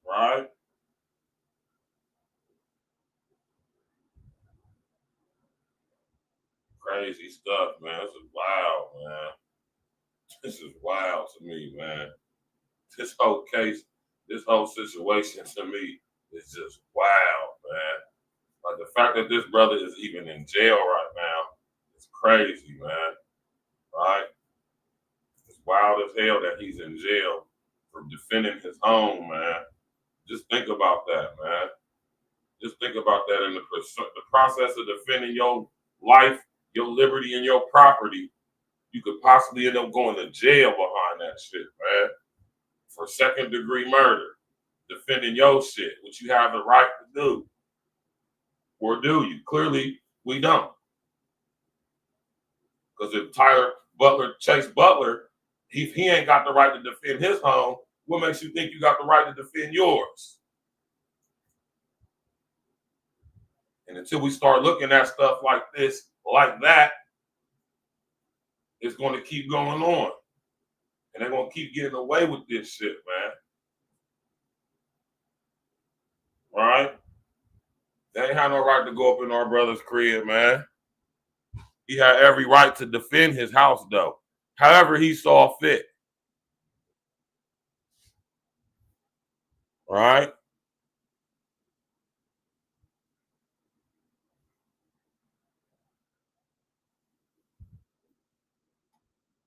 Right? Crazy stuff, man. This is wild, man. This is wild to me, man. This whole case, this whole situation to me is just wild, man. Like the fact that this brother is even in jail right now is crazy, man. Right? It's wild as hell that he's in jail for defending his home, man. Just think about that, man. Just think about that in the process of defending your life, your liberty, and your property. You could possibly end up going to jail behind that shit, man. For second-degree murder. Defending your shit, which you have the right to do. Or do you? Clearly, we don't. Because if Tyler Butler, Chase Butler, he ain't got the right to defend his home, what makes you think you got the right to defend yours? And until we start looking at stuff like this, like that, it's going to keep going on. And they're going to keep getting away with this shit, man. All right? They ain't had no right to go up in our brother's crib, man. He had every right to defend his house, though. However he saw fit. All right?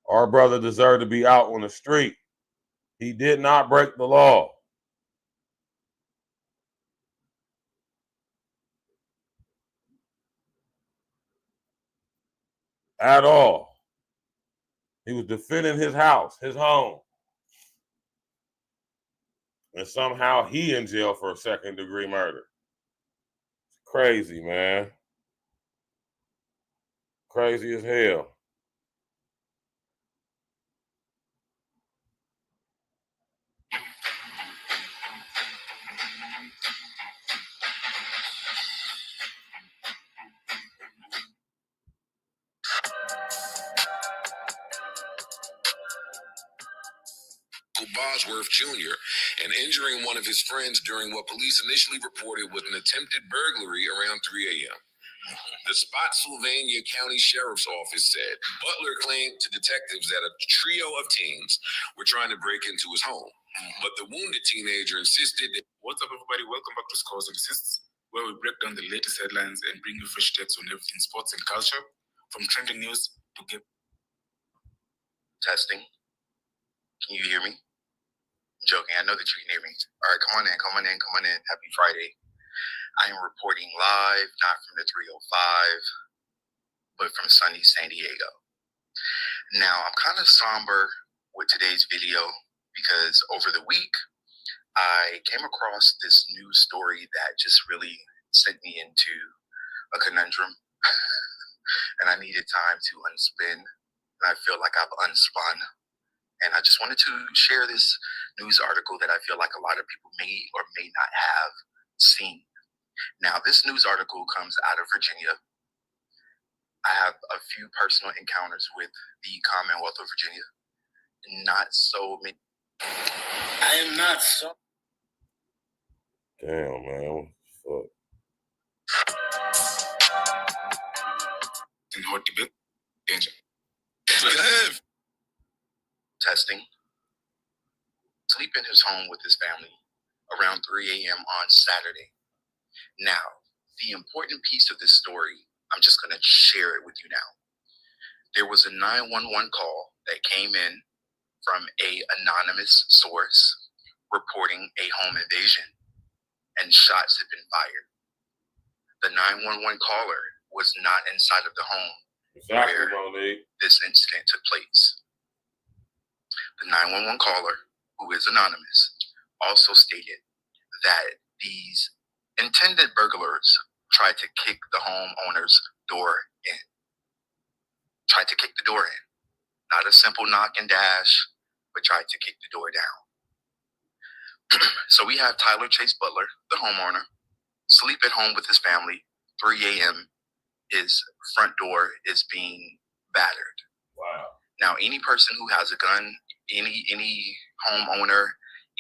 Our brother deserved to be out on the street. He did not break the law. At all. He was defending his house, his home. And somehow he in jail for a second-degree murder. It's crazy, man. Crazy as hell. Bosworth Jr. and injuring one of his friends during what police initially reported was an attempted burglary around 3 a.m. The Spotsylvania County Sheriff's Office said Butler claimed to detectives that a trio of teens were trying to break into his home, but the wounded teenager insisted that... What's up, everybody? Welcome back to Scores and Assists, where we break down the latest headlines and bring you fresh takes on everything sports and culture, from trending news to game. Testing. Can you hear me? I'm joking. I know that you can hear me. All right, come on in. Happy Friday. I am reporting live, not from the 305, but from sunny San Diego. Now, I'm kind of somber with today's video because over the week, I came across this news story that just really sent me into a conundrum. And I needed time to unspin. And I feel like I've unspun. And I just wanted to share this news article that I feel like a lot of people may or may not have seen. Now, this news article comes out of Virginia. I have a few personal encounters with the Commonwealth of Virginia. Not so many. I am not so. Damn, man. What the fuck? In hot debate, danger. Testing. Sleep in his home with his family around 3 a.m. on Saturday. Now, the important piece of this story, I'm just going to share it with you now. There was a 911 call that came in from an anonymous source reporting a home invasion, and shots had been fired. The 911 caller was not inside of the home where this incident took place. The 911 caller, who is anonymous, also stated that these intended burglars tried to kick the homeowner's door in. Tried to kick the door in. Not a simple knock and dash, but tried to kick the door down. So we have Tyler Chase Butler, the homeowner, sleep at home with his family. 3 a.m. His front door is being battered. Wow. Now, any person who has a gun, any homeowner,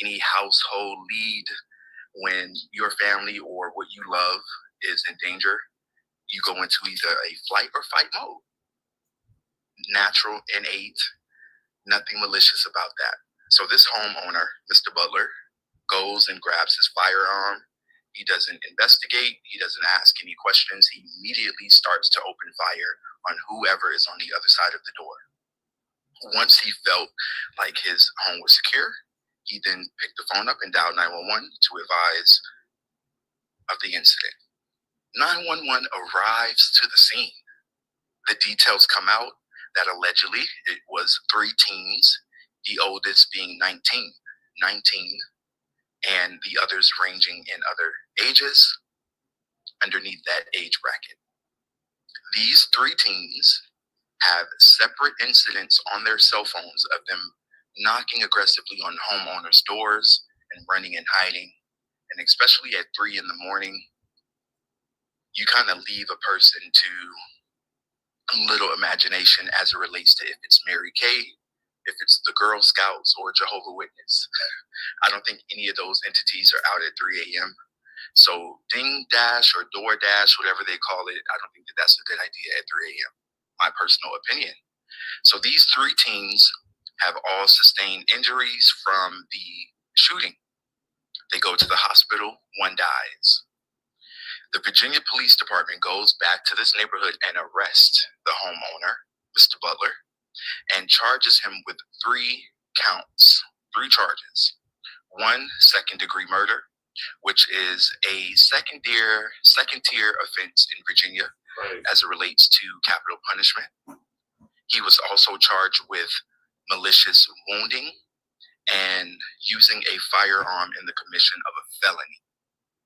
any household lead, when your family or what you love is in danger, you go into either a flight or fight mode. Natural, innate, nothing malicious about that. So this homeowner, Mr. Butler, goes and grabs his firearm. He doesn't investigate. He doesn't ask any questions. He immediately starts to open fire on whoever is on the other side of the door. Once he felt like his home was secure, he then picked the phone up and dialed 911 to advise of the incident. 911 arrives to the scene. The details come out that allegedly it was 3 teens, the oldest being 19, and the others ranging in other ages underneath that age bracket. These 3 teens have separate incidents on their cell phones of them knocking aggressively on homeowners' doors and running and hiding. And especially at 3 in the morning, you kind of leave a person to a little imagination as it relates to if it's Mary Kay, if it's the Girl Scouts or Jehovah's Witness. I don't think any of those entities are out at 3 a.m. So ding dash or door dash, whatever they call it, I don't think that that's a good idea at 3 a.m. My personal opinion. So these 3 teens have all sustained injuries from the shooting. They go to the hospital, 1 dies. The Virginia Police Department goes back to this neighborhood and arrests the homeowner, Mr. Butler, and charges him with 3 counts, 3 charges. 1, second-degree murder, which is a second-tier offense in Virginia as it relates to capital punishment. He was also charged with malicious wounding and using a firearm in the commission of a felony,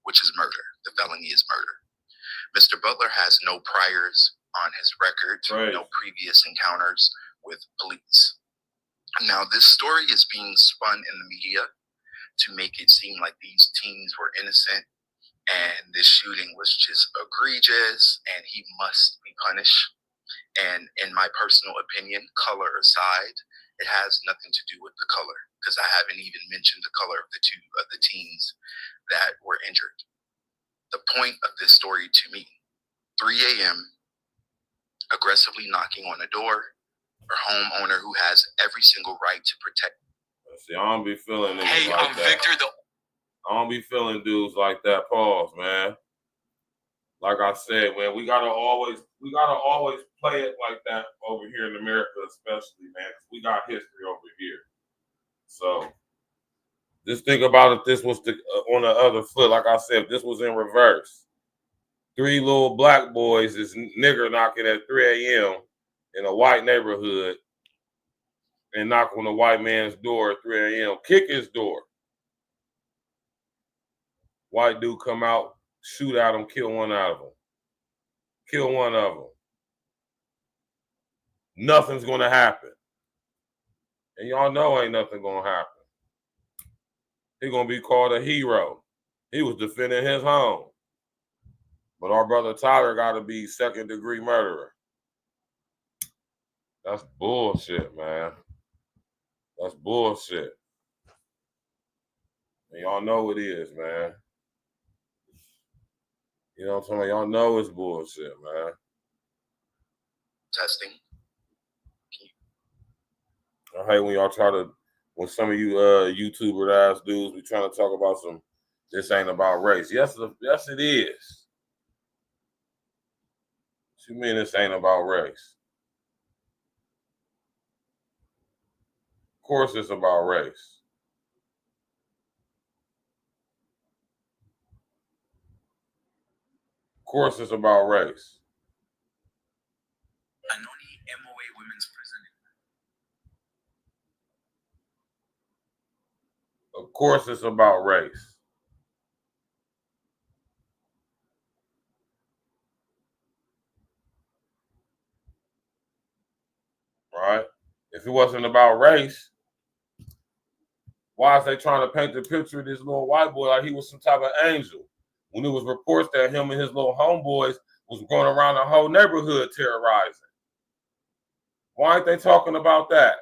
which is murder. The felony is murder. Mr. Butler has no priors on his record, no previous encounters with police. Now, this story is being spun in the media to make it seem like these teens were innocent and this shooting was just egregious and he must be punished. And in my personal opinion, color aside, it has nothing to do with the color, because I haven't even mentioned the color of the 2 of the teens that were injured. The point of this story to me, 3 a.m., aggressively knocking on a door, or homeowner who has every single right to protect. See, I don't be feeling niggas like that. Victor, I don't be feeling dudes like that. Pause, man. Like I said, man, we gotta always play it like that over here in America, especially, man, because we got history over here. So just think about if this was on the other foot. Like I said, if this was in reverse. 3 little black boys is nigger knocking at 3 a.m. in a white neighborhood and knock on a white man's door at 3 a.m. Kick his door. White dude come out, shoot at him, kill one out of them. Kill one of them. Nothing's gonna happen. And y'all know ain't nothing gonna happen. He's gonna be called a hero. He was defending his home. But our brother Tyler gotta be second-degree murderer. That's bullshit, man. That's bullshit. And y'all know it is, man. You know what I'm talking about? Y'all know it's bullshit, man. Testing. I hate when y'all when some of you YouTuber ass dudes be trying to talk about this ain't about race. Yes, it is. What you mean this ain't about race? Of course it's about race. Of course it's about race. Anoni MOA Women's Prison. Of course it's about race. Right? If it wasn't about race, why is they trying to paint the picture of this little white boy like he was some type of angel? When it was reports that him and his little homeboys was going around the whole neighborhood terrorizing. Why ain't they talking about that?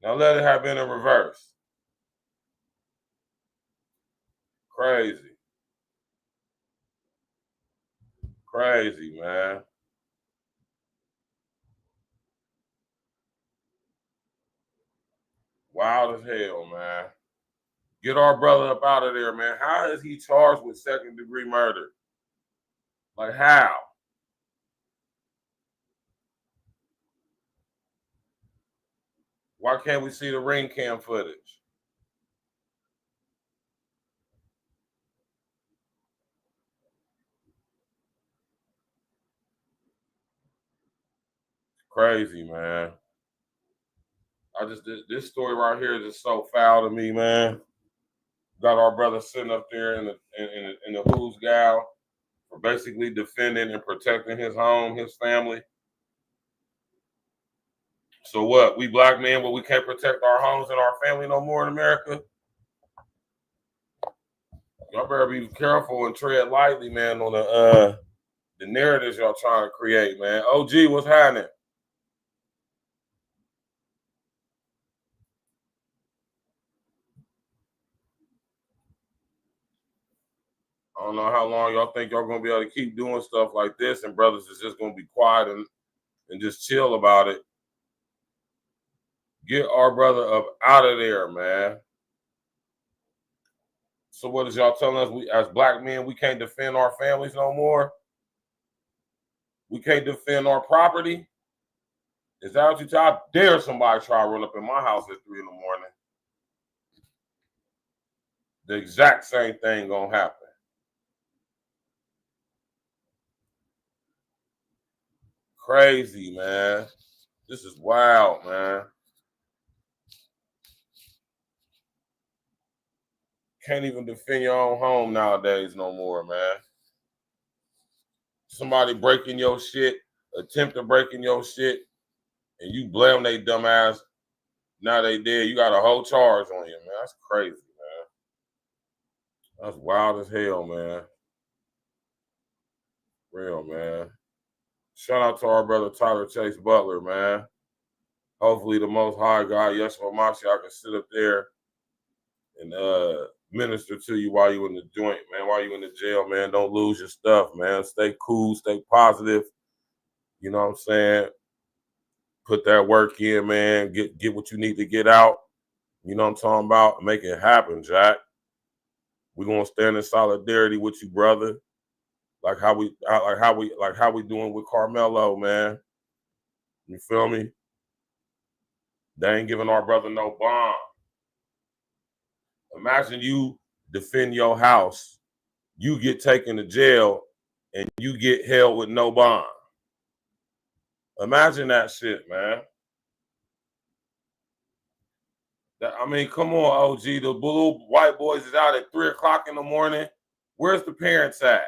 Now let it have been in reverse. Crazy. Crazy, man. Wild as hell, man. Get our brother up out of there, man. How is he charged with second-degree murder? Like, how? Why can't we see the ring cam footage? Crazy, man. This story right here is just so foul to me, man. Got our brother sitting up there in the who's gal for basically defending and protecting his home, his family. So what? We black men, we can't protect our homes and our family no more in America? Y'all better be careful and tread lightly, man, on the narratives y'all trying to create, man. OG, what's happening? I don't know how long y'all think y'all gonna be able to keep doing stuff like this, and brothers is just gonna be quiet and just chill about it. Get our brother up out of there, man. So what is y'all telling us? We as black men, we can't defend our families no more? We can't defend our property? Is that what you tell? I dare somebody try to run up in my house at 3 in the morning. The exact same thing gonna happen. Crazy, man. This is wild, man. Can't even defend your own home nowadays no more, man. Somebody breaking your shit, attempt to breaking your shit, and you blame they dumb ass. Now they dead. You got a whole charge on you, man. That's crazy, man. That's wild as hell, man. Real, man. Shout out to our brother Tyler Chase Butler, man. Hopefully the Most High God, Yeshua Mashiach, can sit up there and minister to you while you in the joint, man. While you in the jail, man. Don't lose your stuff, man. Stay cool, stay positive. You know what I'm saying? Put that work in, man. Get what you need to get out. You know what I'm talking about? Make it happen, Jack. We're gonna stand in solidarity with you, brother. Like how we doing with Carmelo, man. You feel me? They ain't giving our brother no bond. Imagine you defend your house, you get taken to jail, and you get held with no bond. Imagine that shit, man. I mean, come on, OG. The blue white boys is out at 3 o'clock in the morning. Where's the parents at?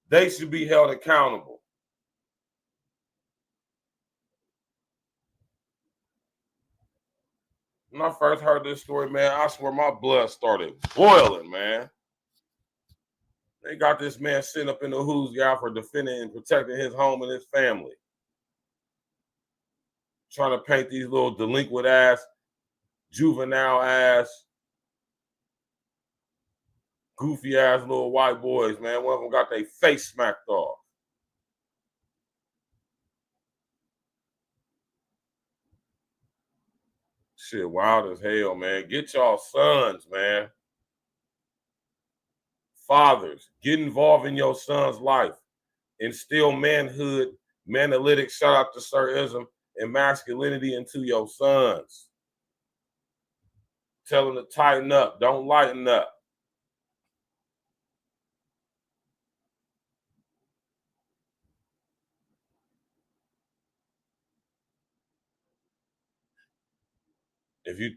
They should be held accountable. When I first heard this story, man, I swear my blood started boiling, man. They got this man sitting up in the who's guy for defending and protecting his home and his family. Trying to paint these little delinquent ass, juvenile ass, goofy ass little white boys, man. One of them got their face smacked off. Shit wild as hell, man. Get y'all sons, man. Fathers, get involved in your son's life. Instill manhood, manalytic, shout out to Sir-ism, and masculinity into your sons. Tell them to tighten up. Don't lighten up. If you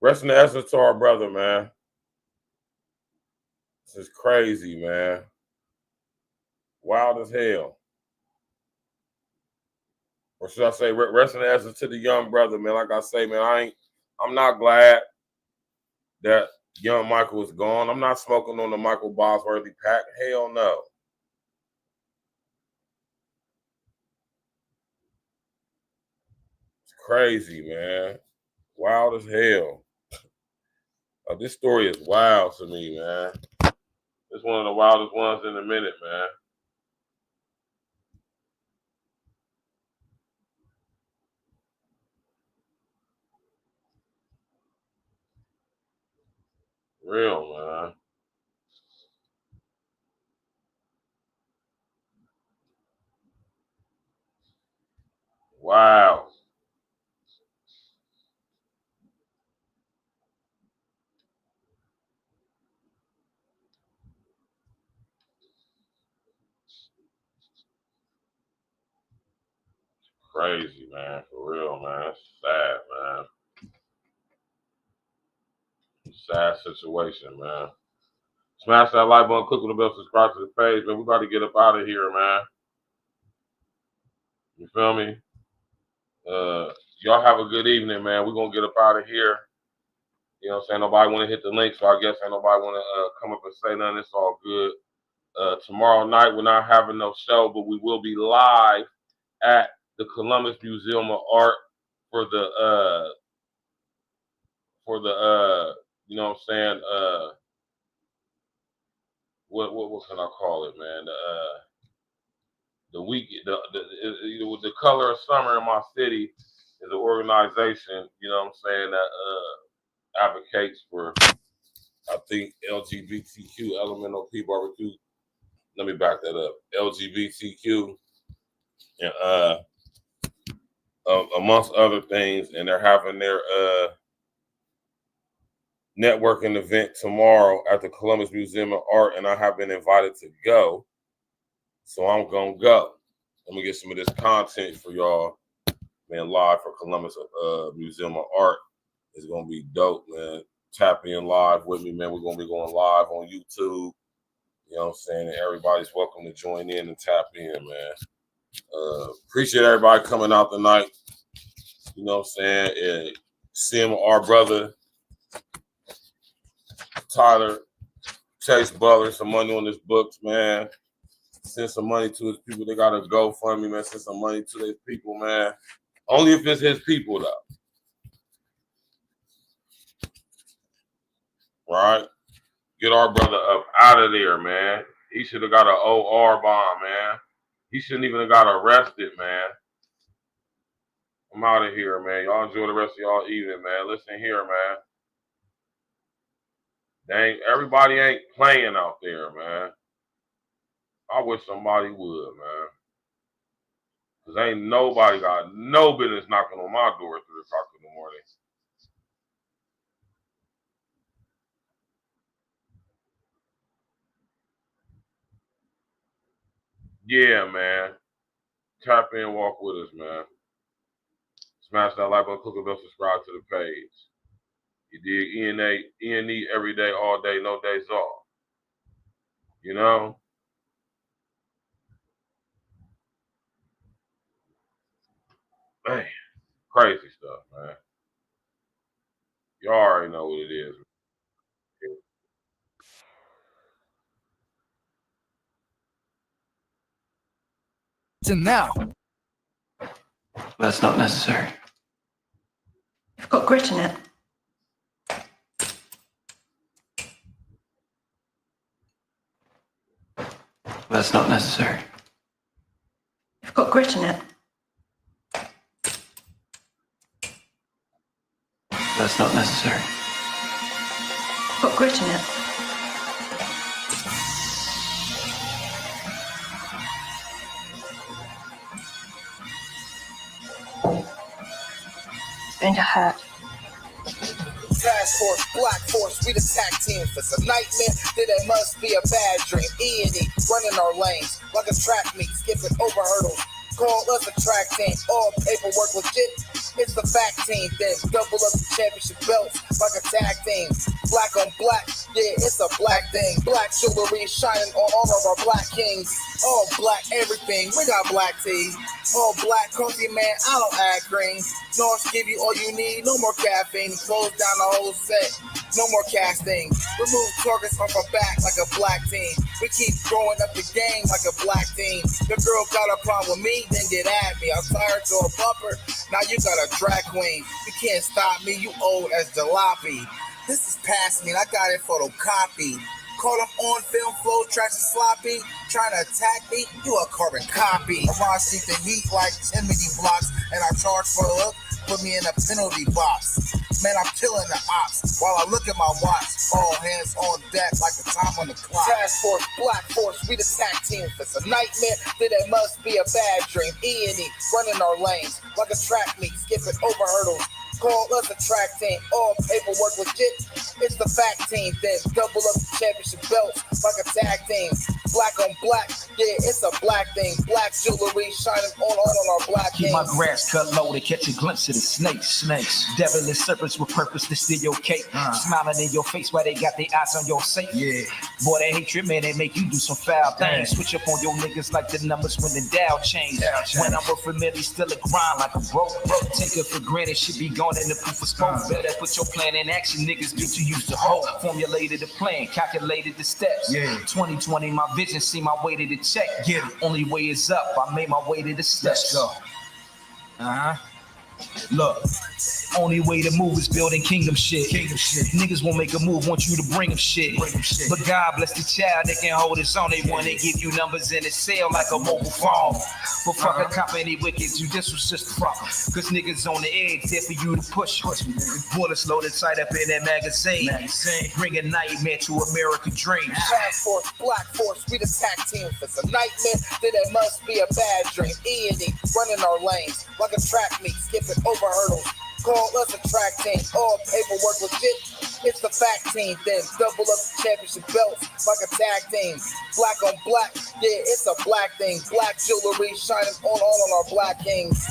rest in the essence to our brother, man. This is crazy, man. Wild as hell. Or should I say, rest in the essence to the young brother, man. Like I say, man, I'm not glad that young Michael is gone. I'm not smoking on the Michael Bosworthy pack. Hell no. It's crazy, man. Wild as hell. This story is wild to me, man. It's one of the wildest ones in a minute, man. Real, man. Wow. Crazy, man. For real, man. It's sad, man. Sad situation, man. Smash that like button, click on the bell, subscribe to the page, man. We about to get up out of here, man. You feel me? Y'all have a good evening, man. We're going to get up out of here. You know what I'm saying? Nobody want to hit the link, so I guess ain't nobody want to come up and say nothing. It's all good. Tomorrow night, we're not having no show, but we will be live at the Columbus Museum of Art for the you know what I'm saying, what can I call it, man? The week, the Color of Summer in my city is an organization, you know what I'm saying, that advocates for, I think, LGBTQ, elemental P barbecue. Let me back that up. LGBTQ, and amongst other things, and they're having their networking event tomorrow at the Columbus Museum of Art, and I have been invited to go. So I'm going to go. Let me get some of this content for y'all, man, live for Columbus Museum of Art. It's going to be dope, man. Tap in live with me, man. We're going to be going live on YouTube. You know what I'm saying? And everybody's welcome to join in and tap in, man. Appreciate everybody coming out tonight. You know what I'm saying? And Sim, our brother, Tyler, Chase Butler, some money on his books, man. Send some money to his people. They got to GoFundMe, man. Send some money to his people, man. Only if it's his people, though. Right? Get our brother up out of there, man. He should have got an OR bomb, man. He shouldn't even have got arrested, man. I'm out of here, man. Y'all enjoy the rest of y'all evening, man. Listen here, man. Everybody ain't playing out there, man. I wish somebody would, man. Because ain't nobody got no business knocking on my door at 3 o'clock in the morning. Yeah, man. Tap in, walk with us, man. Smash that like button, click the bell, subscribe to the page. You dig? E&E every day, all day, no days off. You know? Man, crazy stuff, man. You already know what it is. And now. That's not necessary. I've got grit in it. That's not necessary. I've got grit in it. That's not necessary. I've got grit in it. It's going to hurt. Task force, black force, we the tag team. If it's a nightmare, then it must be a bad dream. E&E, running our lanes like a track meet, skipping over hurdles. Call us a track team, all paperwork legit. It's the fact team, then double up the championship belts like a tag team. Black on black, yeah, it's a black thing. Black jewelry shining on all of our black kings. All black everything, we got black tea. All black coffee, man, I don't add green. North give you all you need, no more caffeine. Close down the whole set, no more casting. Remove targets off our back like a black team. We keep growing up the game like a black team. The girl got a problem with me, then get at me. I'm tired to a bumper, now you got a drag queen. You can't stop me, you old as jalopy. This is past me, I got it photocopied. Call them on film, flow tracks and sloppy. Trying to attack me, you a carbon copy. Around seek the heat like chimney blocks, and I charge for a look, put me in a penalty box. Man, I'm killing the ops while I look at my watch. All hands on deck like the time on the clock. Task Force, Black Force, we the tag team. If it's a nightmare, then it must be a bad dream. E&E, running our lanes like a track meet, skipping over hurdles. Call us a track team, all paperwork legit. It's the fact team, then double up the championship belts like a tag team. Black on black, yeah, it's a black thing. Black jewelry shining on our black Keep kings. my grass cut low to catch a glimpse of the snakes. Devilish serpents with purpose to steal your cake. Smiling in your face while they got their eyes on your safe. Yeah. Boy, that hatred, man, they make you do some foul things. Switch up on your niggas like the numbers when the Dow change. When I'm worth a million, still a grind like a broke. Take it for granted, should be gone in the proof of smoke. Better put your plan in action, niggas get to use the whole. Formulated the plan, calculated the steps. 2020, my vision, see my way to the check. Only way is up, I made my way to the steps. Let's go. Look, only way to move is building kingdom shit. Niggas won't make a move, want you to bring them shit. But God bless the child that can hold his own. They want to give you numbers in his cell like a mobile phone. But fuck a cop, any wicked, you this was just fuck. Cause niggas on the edge, there for you to push. Bullets loaded tight up in that magazine. Bring a nightmare to American dreams. Task Force, Black Force, we the tag team. If it's a nightmare, then it must be a bad dream. E&E, running our lanes like a track meet, skipping over hurdles. Call us a track team, all paperwork legit. It's the fact team, then double up the championship belts like a tag team. Black on black, yeah, it's a black thing. Black jewelry shining on our black kings.